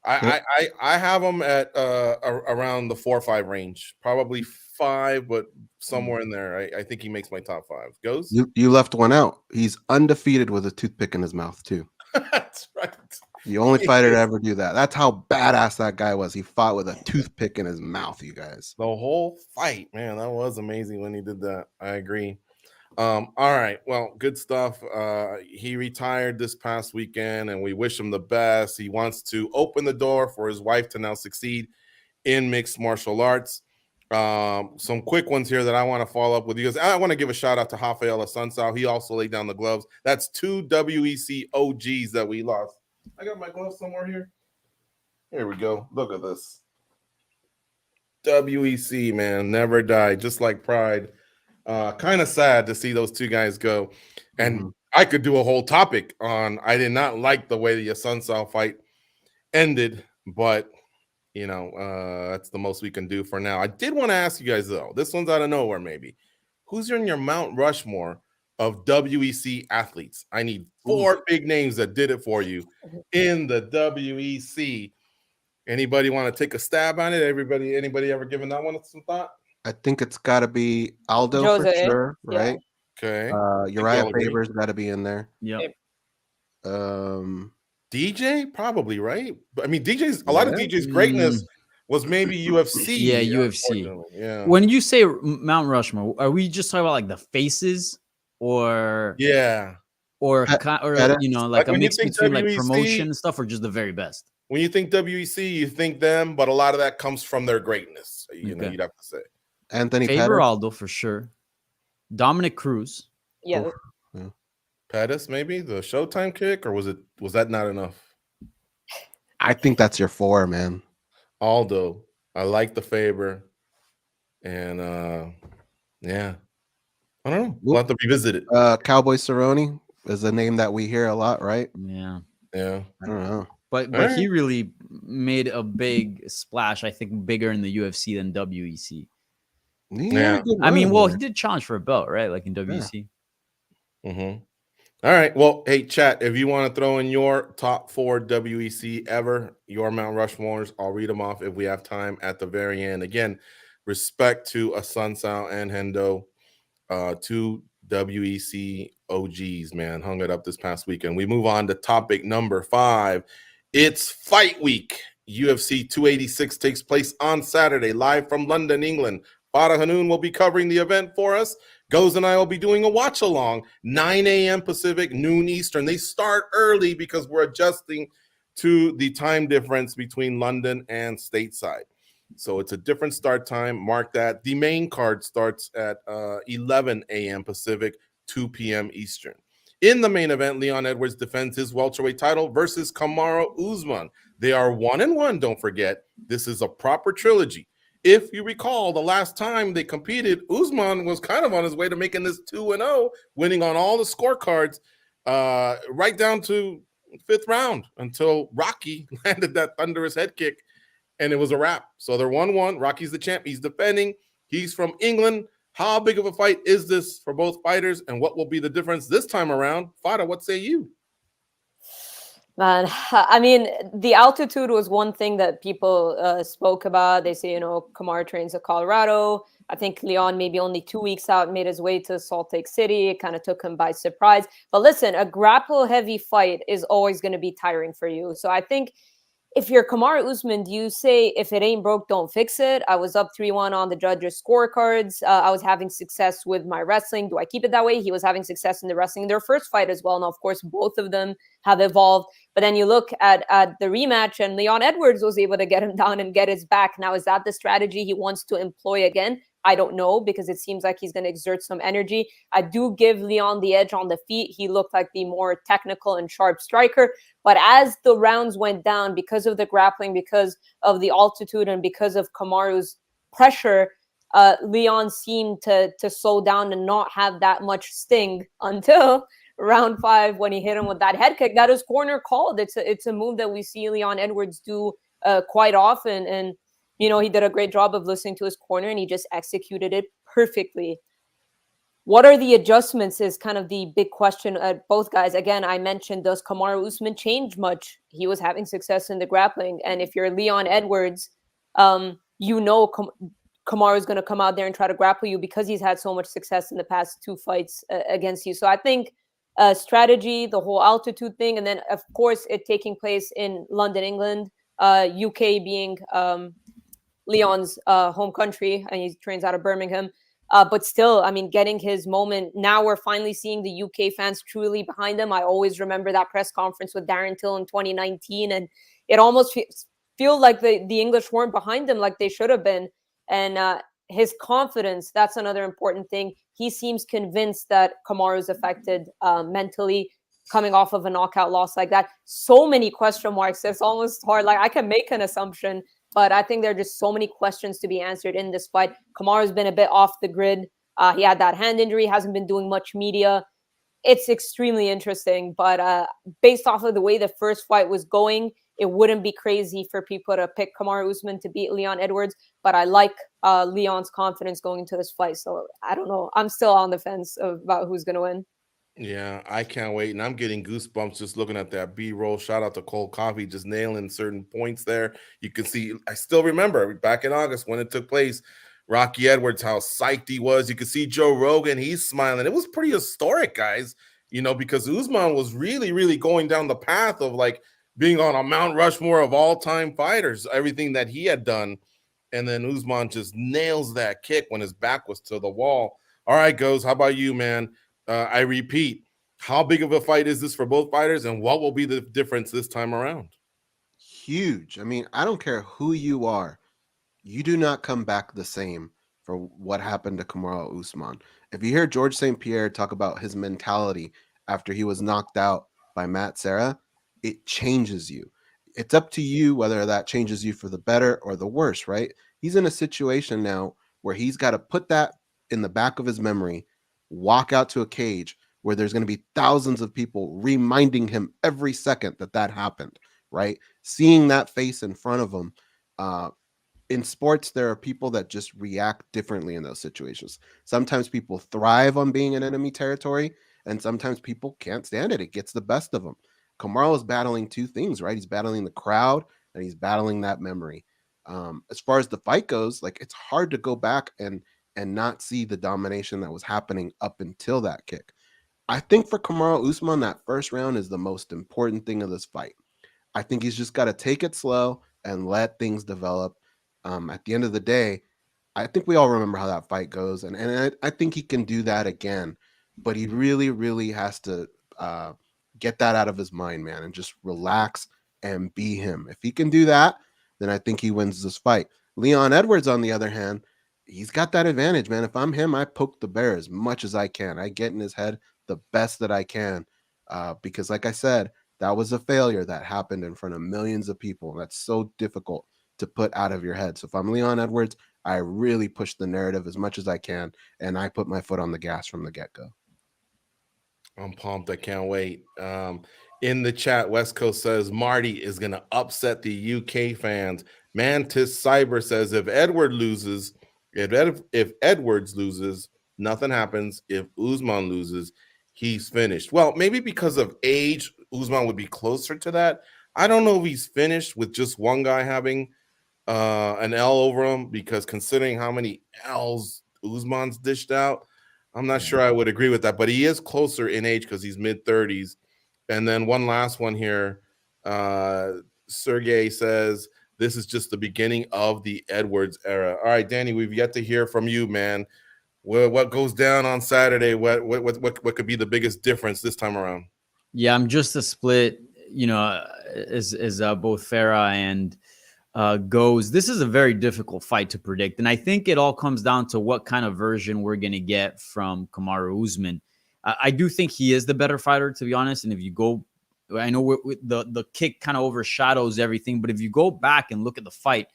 I have him at around the 4 or 5 range, probably 5, but somewhere in there. I think he makes my top 5. Goes? You left one out. He's undefeated with a toothpick in his mouth too. That's right. The only fighter to ever do that. That's how badass that guy was. He fought with a toothpick in his mouth, you guys. The whole fight, man, that was amazing when he did that. I agree. All right. Well, good stuff. He retired this past weekend, and we wish him the best. He wants to open the door for his wife to now succeed in mixed martial arts. Some quick ones here that I want to follow up with you guys. I want to give a shout out to Rafael Asuncao. He also laid down the gloves. That's 2 WEC OGs that we lost. I got my gloves somewhere here. Here we go. Look at this. WEC, man, never die. Just like Pride. Kind of sad to see those 2 guys go. And I could do a whole topic on, I did not like the way the Asuncao fight ended, but you know, that's the most we can do for now. I did want to ask you guys, though, this one's out of nowhere, maybe. Who's in your Mount Rushmore of WEC athletes? I need 4 big names that did it for you in the WEC. Anybody want to take a stab on it? Anybody ever given that one some thought? I think it's got to be Aldo Jose, for sure, right? Okay. Uriah Faber's got to be in there. Yep. DJ, probably, right? I mean, a lot of DJ's greatness was maybe UFC. Yeah, UFC. Yeah. When you say Mount Rushmore, are we just talking about like the faces, or you know, like a mix between like WEC, promotion and stuff, or just the very best? When you think WEC, you think them, but a lot of that comes from their greatness. You know, you'd have to say Anthony Faber, Pettis. Aldo for sure. Dominic Cruz. Yeah. Pettis, maybe the Showtime kick, or was that not enough? I think that's your 4, man. Aldo, I like the Faber, and yeah, I don't know. We'll have to revisit it. Cowboy Cerrone is a name that we hear a lot, right? Yeah. I don't know, but he really made a big splash. I think bigger in the UFC than WEC. Yeah. I mean, well, he did challenge for a belt, right? Like in WEC. Yeah. All right. Well, hey, chat, if you want to throw in your top 4 WEC ever, your Mount Rushmores, I'll read them off if we have time at the very end. Again, respect to Asuncao and Hendo, 2 WEC OGs, man, hung it up this past weekend. We move on to topic number 5. It's fight week. UFC 286 takes place on Saturday, live from London, England. Farah Hanoun will be covering the event for us. Goes and I will be doing a watch along, 9 a.m. Pacific, noon Eastern. They start early because we're adjusting to the time difference between London and stateside. So it's a different start time. Mark that. The main card starts at 11 a.m. Pacific, 2 p.m. Eastern. In the main event, Leon Edwards defends his welterweight title versus Kamaru Usman. They are 1-1. Don't forget, this is a proper trilogy. If you recall, the last time they competed, Usman was kind of on his way to making this 2-0, winning on all the scorecards, right down to 5th round until Rocky landed that thunderous head kick, and it was a wrap. So they're 1-1. Rocky's the champ. He's defending. He's from England. How big of a fight is this for both fighters, and what will be the difference this time around? Fada, what say you? Man, I mean, the altitude was one thing that people spoke about. They say, Kamaru trains at Colorado. I think Leon, maybe only 2 weeks out, made his way to Salt Lake City. It kind of took him by surprise. But listen, a grapple-heavy fight is always going to be tiring for you. So I think if you're Kamaru Usman, do you say, if it ain't broke, don't fix it? I was up 3-1 on the judges' scorecards. I was having success with my wrestling. Do I keep it that way? He was having success in the wrestling in their first fight as well. Now, of course, both of them have evolved. But then you look at the rematch, and Leon Edwards was able to get him down and get his back. Now, is that the strategy he wants to employ again? I don't know, because it seems like he's going to exert some energy. I do give Leon the edge on the feet. He looked like the more technical and sharp striker. But as the rounds went down, because of the grappling, because of the altitude, and because of Kamaru's pressure, Leon seemed to slow down and not have that much sting until round 5 when he hit him with that head kick. That is corner called. It's a move that we see Leon Edwards do quite often. And he did a great job of listening to his corner, and he just executed it perfectly. What are the adjustments is kind of the big question at both guys. Again, I mentioned, does Kamaru Usman change much? He was having success in the grappling. And if you're Leon Edwards, Kamaru is going to come out there and try to grapple you because he's had so much success in the past 2 fights against you. So I think strategy, the whole altitude thing, and then, of course, it taking place in London, England, UK being Leon's home country, and he trains out of Birmingham. But still, I mean, getting his moment. Now we're finally seeing the UK fans truly behind him. I always remember that press conference with Darren Till in 2019, and it almost feels like the English weren't behind him like they should have been. And his confidence, that's another important thing. He seems convinced that Kamaru is affected mentally, coming off of a knockout loss like that. So many question marks. It's almost hard. Like, I can make an assumption, but I think there are just so many questions to be answered in this fight. Kamaru's been a bit off the grid. He had that hand injury, hasn't been doing much media. It's extremely interesting, but based off of the way the first fight was going, it wouldn't be crazy for people to pick Kamaru Usman to beat Leon Edwards. But I like Leon's confidence going into this fight. So I don't know. I'm still on the fence about who's going to win. Yeah, I can't wait. And I'm getting goosebumps just looking at that B-roll. Shout out to Cold Coffee, just nailing certain points there. You can see, I still remember back in August when it took place, Rocky Edwards, how psyched he was. You could see Joe Rogan, he's smiling. It was pretty historic, guys, because Usman was really, really going down the path of like being on a Mount Rushmore of all-time fighters, everything that he had done. And then Usman just nails that kick when his back was to the wall. All right, Goes, how about you, man? I repeat, how big of a fight is this for both fighters, and what will be the difference this time around? Huge. I mean, I don't care who you are. You do not come back the same for what happened to Kamaru Usman. If you hear George St. Pierre talk about his mentality after he was knocked out by Matt Serra, it changes you. It's up to you whether that changes you for the better or the worse, right? He's in a situation now where he's got to put that in the back of his memory, walk out to a cage where there's going to be thousands of people reminding him every second that happened, right? Seeing that face in front of him. In sports, there are people that just react differently in those situations. Sometimes people thrive on being in enemy territory, and sometimes people can't stand it. It gets the best of them. Kamaru is battling 2 things, right? He's battling the crowd, and he's battling that memory. As far as the fight goes, like, it's hard to go back and not see the domination that was happening up until that kick. I think for Kamaru Usman, that first round is the most important thing of this fight. I think he's just got to take it slow and let things develop. At the end of the day, I think we all remember how that fight goes, and I think he can do that again. But he really, really has to get that out of his mind, man, and just relax and be him. If he can do that, then I think he wins this fight. Leon Edwards, on the other hand, he's got that advantage, man. If I'm him, I poke the bear as much as I can. I get in his head the best that I can because, like I said, That was a failure that happened in front of millions of people. That's so difficult to put out of your head. So if I'm Leon Edwards, I really push the narrative as much as I can, and I put my foot on the gas from the get-go. I'm pumped. I can't wait. In the chat, West Coast says Marty is going to upset the UK fans. Mantis Cyber says if Edwards loses, if Edwards loses, nothing happens. If Usman loses, he's finished. Well, maybe because of age, Usman would be closer to that. I don't know if he's finished with just one guy having an L over him, because considering how many L's Usman's dished out, I'm not sure I would agree with that, but he is closer in age because he's mid-30s. And then one last one here. Sergey says, this is just the beginning of the Edwards era. All right, Danny, we've yet to hear from you, man. What goes down on Saturday? What could be the biggest difference this time around? Yeah, I'm just a split, as both Farah and goes. This is a very difficult fight to predict. And I think it all comes down to what kind of version we're going to get from Kamaru Usman. I do think he is the better fighter, to be honest. And if you go, I know the kick kind of overshadows everything, but if you go back and look at the fight,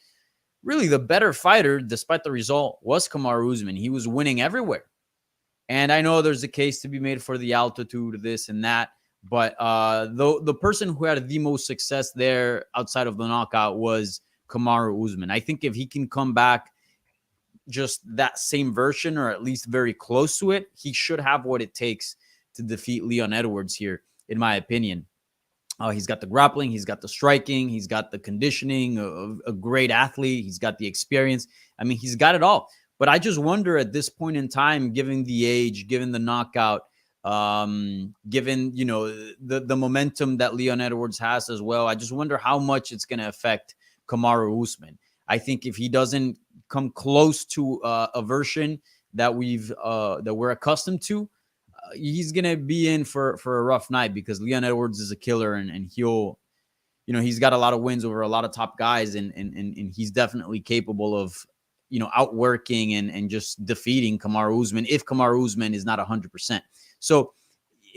really the better fighter, despite the result, was Kamaru Usman. He was winning everywhere. And I know there's a case to be made for the altitude, this and that. But the person who had the most success there outside of the knockout was Kamaru Usman. I think if he can come back just that same version, or at least very close to it, he should have what it takes to defeat Leon Edwards here, in my opinion. He's got the grappling, he's got the striking, he's got the conditioning, a great athlete, he's got the experience. I mean, he's got it all. But I just wonder at this point in time, given the age, given the knockout, given, the momentum that Leon Edwards has as well, I just wonder how much it's going to affect Kamaru Usman. I think if he doesn't come close to a version that we're accustomed to, he's going to be in for a rough night, because Leon Edwards is a killer, and he'll, he's got a lot of wins over a lot of top guys, and he's definitely capable of, outworking and just defeating Kamaru Usman if Kamaru Usman is not 100%. So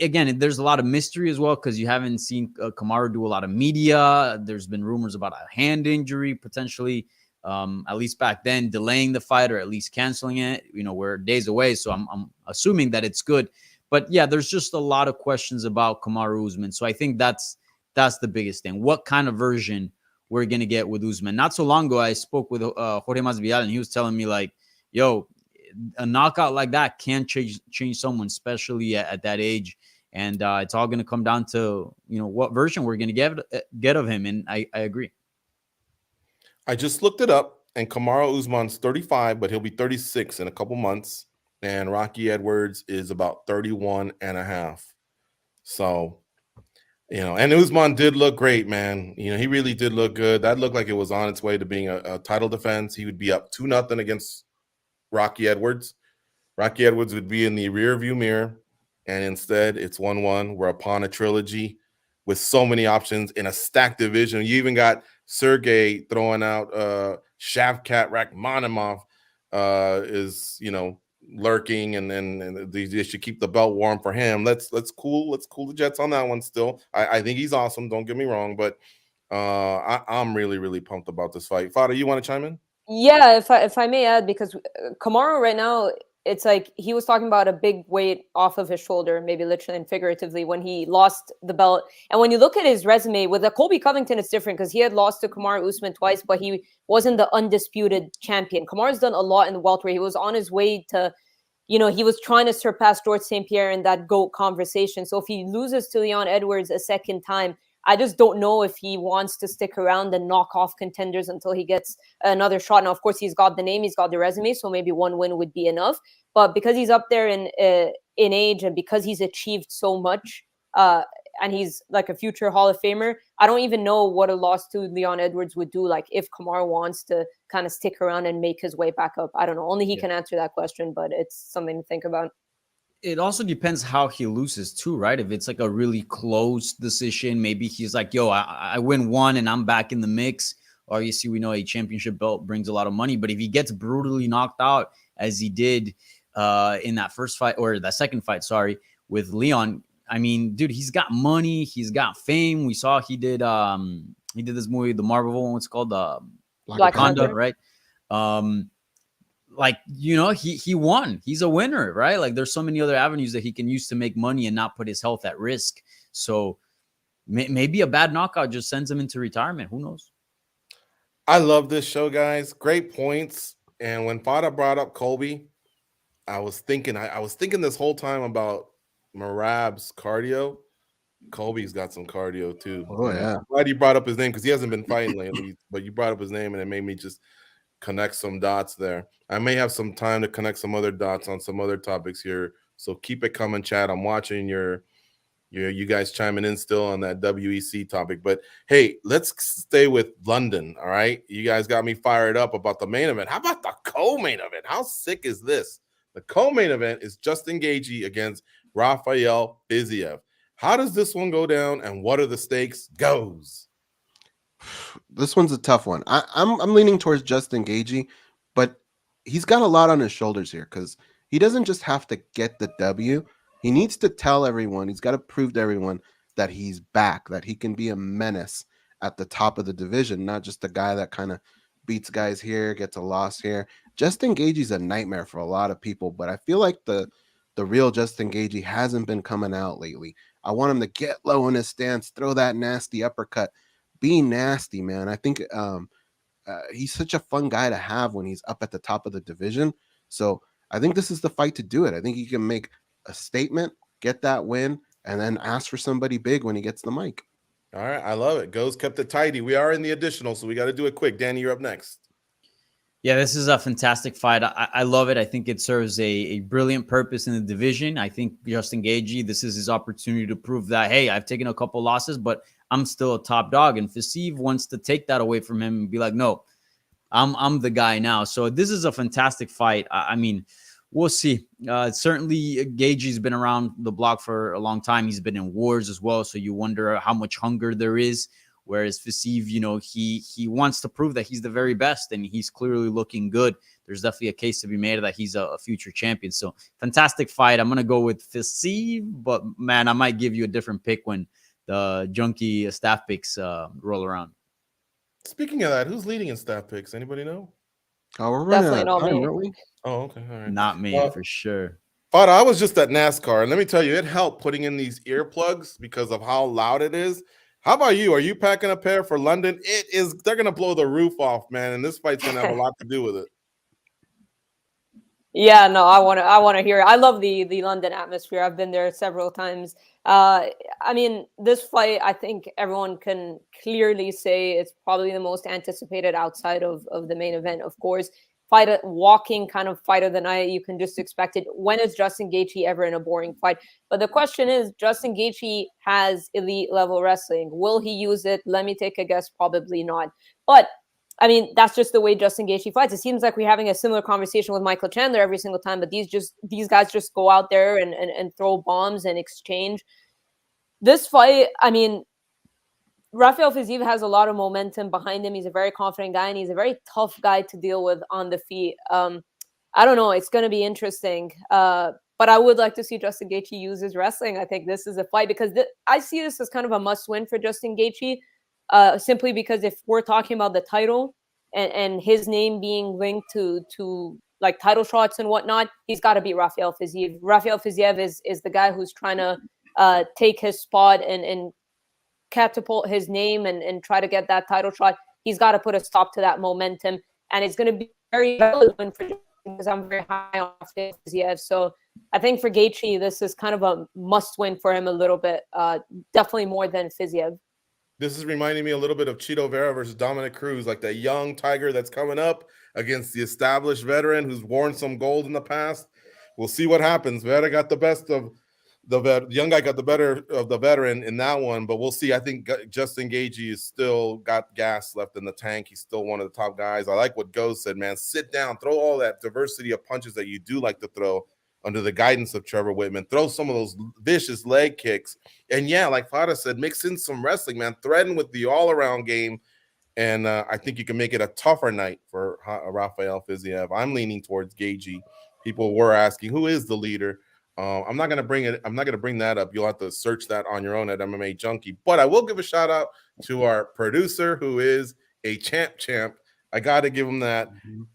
again, there's a lot of mystery as well, because you haven't seen Kamaru do a lot of media. There's been rumors about a hand injury potentially, at least back then, delaying the fight or at least canceling it. We're days away, so I'm assuming that it's good. But yeah, there's just a lot of questions about Kamaru Usman. So I think that's the biggest thing. What kind of version we're going to get with Usman? Not so long ago, I spoke with Jorge Masvidal, and he was telling me like, yo, a knockout like that can change someone, especially at that age. And it's all going to come down to, what version we're going to get of him. And I agree. I just looked it up, and Kamaru Usman's 35, but he'll be 36 in a couple months. And Rocky Edwards is about 31 and a half. So, and Usman did look great, man. He really did look good. That looked like it was on its way to being a title defense. He would be up 2-0 against Rocky Edwards. Rocky Edwards would be in the rearview mirror, and instead it's 1-1. We're upon a trilogy with so many options in a stacked division. You even got Sergey throwing out Shavkat Rakhmonov is lurking, and then they should keep the belt warm for him. Let's cool the jets on that one still. I think he's awesome, don't get me wrong, but I'm really, really pumped about this fight. Fada, you want to chime in? Yeah, if I may add, because Kamaru right now, it's like he was talking about a big weight off of his shoulder, maybe literally and figuratively, when he lost the belt. And when you look at his resume with Colby Covington, it's different because he had lost to Kamaru Usman twice, but he wasn't the undisputed champion. Kamaru's done a lot in the welterweight. He was on his way to, he was trying to surpass George St. Pierre in that GOAT conversation. So if he loses to Leon Edwards a second time, I just don't know if he wants to stick around and knock off contenders until he gets another shot. Now, of course, he's got the name, he's got the resume, so maybe one win would be enough. But because he's up there in age, and because he's achieved so much, and he's like a future Hall of Famer, I don't even know what a loss to Leon Edwards would do. Like if Kamaru wants to kind of stick around and make his way back up, I don't know. Only he can answer that question, but it's something to think about. It also depends how he loses too, right? If it's like a really close decision, maybe he's like, yo, I win one and I'm back in the mix. Obviously, we know a championship belt brings a lot of money, but if he gets brutally knocked out as he did in that first fight, or that second fight, with Leon, I mean, dude, he's got money, he's got fame. We saw he did this movie, the Marvel one, what's called Black Wakanda, Panther. right? Like, you know, he won. He's a winner, right? Like, there's so many other avenues that he can use to make money and not put his health at risk. So maybe a bad knockout just sends him into retirement. Who knows? I love this show, guys. Great points. And when Fada brought up Colby, I was thinking this whole time about Merab's cardio. Colby's got some cardio too. Oh, yeah. I'm glad you brought up his name because he hasn't been fighting lately, but you brought up his name and it made me just connect some dots there. I may have some time to connect some other dots on some other topics here. So keep it coming, chat. I'm watching you guys chiming in still on that WEC topic. But hey, let's stay with London. All right. You guys got me fired up about the main event. How about the co-main event? How sick is this? The co-main event is Justin Gaethje against Rafael Fiziev. How does this one go down, and what are the stakes? Goes. This one's a tough one. I'm leaning towards Justin Gaethje, but he's got a lot on his shoulders here because he doesn't just have to get the W. He needs to tell everyone, he's got to prove to everyone that he's back, that he can be a menace at the top of the division, not just a guy that kind of beats guys here, gets a loss here. Justin Gaethje's a nightmare for a lot of people, but I feel like the real Justin Gaethje hasn't been coming out lately. I want him to get low in his stance, throw that nasty uppercut, be nasty, man. I think he's such a fun guy to have when he's up at the top of the division. So I think this is the fight to do it. I think he can make a statement, get that win, and then ask for somebody big when he gets the mic. All right, I love it. Goes kept it tidy. We are in the additional, so we got to do it quick. Danny, you're up next. Yeah, this is a fantastic fight. I love it. I think it serves a brilliant purpose in the division. I think Justin Gaethje, this is his opportunity to prove that, hey, I've taken a couple losses, but I'm still a top dog. And Fiziev wants to take that away from him and be like, no, I'm the guy now. So this is a fantastic fight. I mean, we'll see. Certainly, Gaethje's been around the block for a long time. He's been in wars as well. So you wonder how much hunger there is. Whereas Fiziev, you know, he wants to prove that he's the very best, and he's clearly looking good. There's definitely a case to be made that he's a future champion. So fantastic fight. I'm going to go with Fiziev, but man, I might give you a different pick when the Junkie staff picks roll around. Speaking of that, who's leading in staff picks? Anybody know? Oh, we're running Definitely out of not time, me. aren't we? Oh, okay. All right. Not me, for sure. But I was just at NASCAR, and let me tell you, it helped putting in these earplugs because of how loud it is. How about you? Are you packing a pair for London? It is. They're gonna blow the roof off, man, and this fight's gonna have a lot to do with it. Yeah, no, I want to hear it. I love the London atmosphere. I've been there several times. I mean, this fight, I think everyone can clearly say it's probably the most anticipated outside of the main event, of course. Walking kind of fight of the night. You can just expect it. When is Justin Gaethje ever in a boring fight? But the question is, Justin Gaethje has elite level wrestling. Will he use it? Let me take a guess. Probably not. But I mean, that's just the way Justin Gaethje fights. It seems like we're having a similar conversation with Michael Chandler every single time, but these guys just go out there and throw bombs and exchange. This fight, I mean, Rafael Fiziev has a lot of momentum behind him. He's a very confident guy, and he's a very tough guy to deal with on the feet. I don't know. It's going to be interesting. But I would like to see Justin Gaethje use his wrestling. I think this is a fight because I see this as kind of a must-win for Justin Gaethje. Simply because if we're talking about the title and his name being linked to like title shots and whatnot, he's got to beat Rafael Fiziev. Rafael Fiziev is the guy who's trying to take his spot and catapult his name and try to get that title shot. He's got to put a stop to that momentum, and it's going to be very relevant for because I'm very high on Fiziev. So I think for Gaethje, this is kind of a must-win for him a little bit, definitely more than Fiziev. This is reminding me a little bit of Chito Vera versus Dominic Cruz, like that young tiger that's coming up against the established veteran who's worn some gold in the past. We'll see what happens. Vera got the best of the young guy, got the better of the veteran in that one, but we'll see. I think Justin Gaethje is still got gas left in the tank. He's still one of the top guys. I like what Goz said, man. Sit down, throw all that diversity of punches that you do like to throw under the guidance of Trevor Whitman. Throw some of those vicious leg kicks. And yeah, like Fada said, mix in some wrestling, man. Threaten with the all-around game. And I think you can make it a tougher night for Rafael Fiziev. I'm leaning towards Gaethje. People were asking, who is the leader? I'm not gonna bring that up. You'll have to search that on your own at MMA Junkie. But I will give a shout out to our producer, who is a champ. I got to give him that.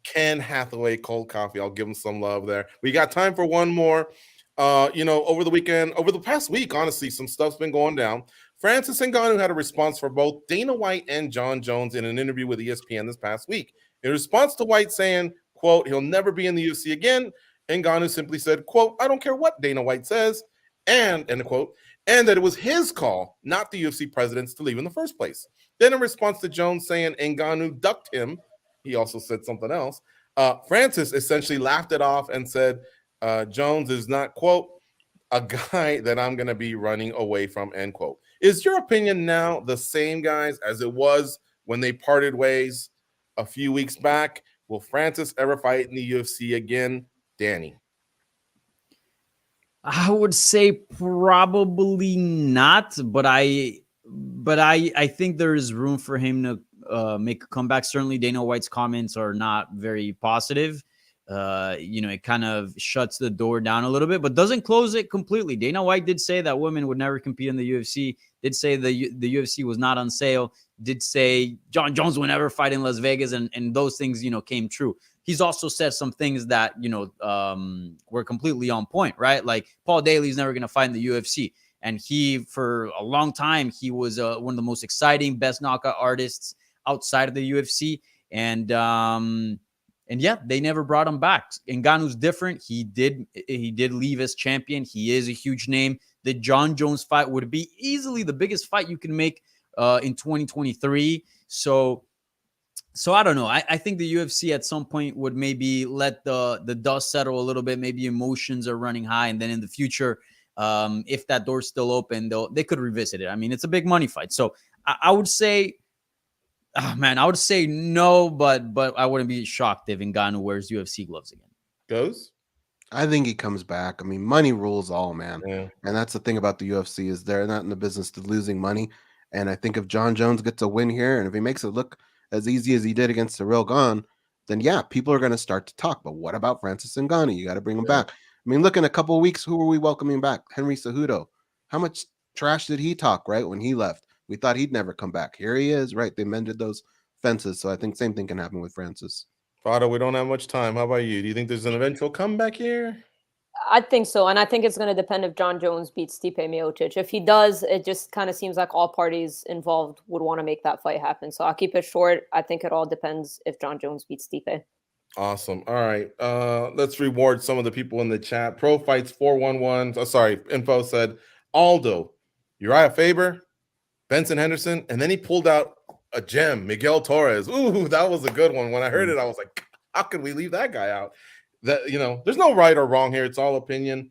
Ken Hathaway Cold Coffee. I'll give him some love there. We got time for one more. Over the past week, honestly, some stuff's been going down. Francis Ngannou had a response for both Dana White and John Jones in an interview with ESPN this past week. In response to White saying, quote, he'll never be in the UFC again, Ngannou simply said, quote, I don't care what Dana White says, and, end quote, and that it was his call, not the UFC president's, to leave in the first place. Then in response to Jones saying Ngannou ducked him, he also said something else. Francis essentially laughed it off and said, Jones is not, quote, a guy that I'm going to be running away from, end quote. Is your opinion now the same, guys, as it was when they parted ways a few weeks back? Will Francis ever fight in the UFC again? Danny? I would say probably not, but I think there is room for him to make a comeback. Certainly Dana White's comments are not very positive. It kind of shuts the door down a little bit, but doesn't close it completely. Dana White did say that women would never compete in the UFC, did say the UFC was not on sale, did say John Jones would never fight in Las Vegas, and those things, came true. He's also said some things that, were completely on point, right? Like Paul Daly's never going to fight in the UFC. And he, for a long time, he was one of the most exciting, best knockout artists outside of the UFC. And yeah, they never brought him back. Ngannou's different. He did leave as champion. He is a huge name. The John Jones fight would be easily the biggest fight you can make in 2023. So I don't know. I think the UFC at some point would maybe let the dust settle a little bit. Maybe emotions are running high, and then in the future, if that door's still open, they could revisit it. I mean, it's a big money fight. So I would say, I would say no, but I wouldn't be shocked if Ngannou wears UFC gloves again. Goes? I think he comes back. I mean, money rules all, man. Yeah. And that's the thing about the UFC is they're not in the business of losing money. And I think if John Jones gets a win here, and if he makes it look as easy as he did against Cyril Gane, then yeah, people are going to start to talk. But what about Francis Ngannou? You got to bring him back. I mean, look, in a couple of weeks, who are we welcoming back? Henry Cejudo. How much trash did he talk, right, when he left? We thought he'd never come back. Here he is, right? They mended those fences. So I think same thing can happen with Francis. Fado, we don't have much time. How about you? Do you think there's an eventual comeback here? I think so. And I think it's going to depend if John Jones beats Stipe Miocic. If he does, it just kind of seems like all parties involved would want to make that fight happen. So I'll keep it short. I think it all depends if John Jones beats Stipe. Awesome. All right. Let's reward some of the people in the chat. Pro Fights 411. Info said Aldo, Uriah Faber, Benson Henderson, and then he pulled out a gem, Miguel Torres. Ooh, that was a good one. When I heard it, I was like, how could we leave that guy out? That, there's no right or wrong here. It's all opinion.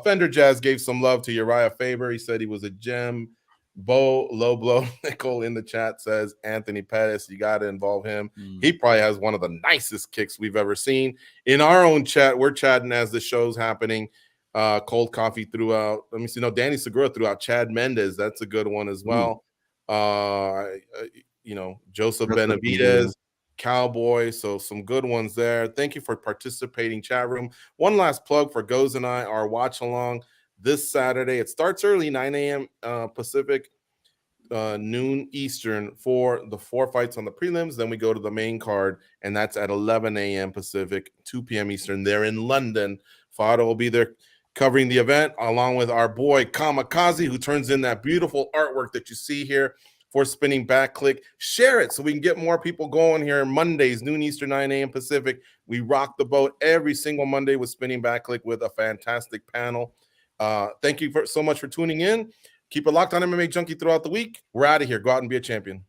Fender Jazz gave some love to Uriah Faber. He said he was a gem. Bo Low Blow Nicole in the chat says Anthony Pettis, you got to involve him. He probably has one of the nicest kicks we've ever seen. In our own chat, we're chatting as the show's happening. Cold Coffee threw out, let me see, no, Danny Segura threw out Chad Mendez. That's a good one as well. Joseph Benavidez, Cowboy. So some good ones there. Thank you for participating, chat room. One last plug for Goz and I, our watch along this Saturday. It starts early, 9 a.m. Pacific, noon Eastern for the 4 fights on the prelims. Then we go to the main card, and that's at 11 a.m. Pacific, 2 p.m. Eastern. They're in London. Fado will be there covering the event, along with our boy Kamikaze, who turns in that beautiful artwork that you see here for Spinning Back Clique. Share it so we can get more people going here. Mondays, noon Eastern, 9 a.m. Pacific. We rock the boat every single Monday with Spinning Back Clique with a fantastic panel. Thank you so much for tuning in. Keep it locked on MMA Junkie throughout the week. We're out of here. Go out and be a champion.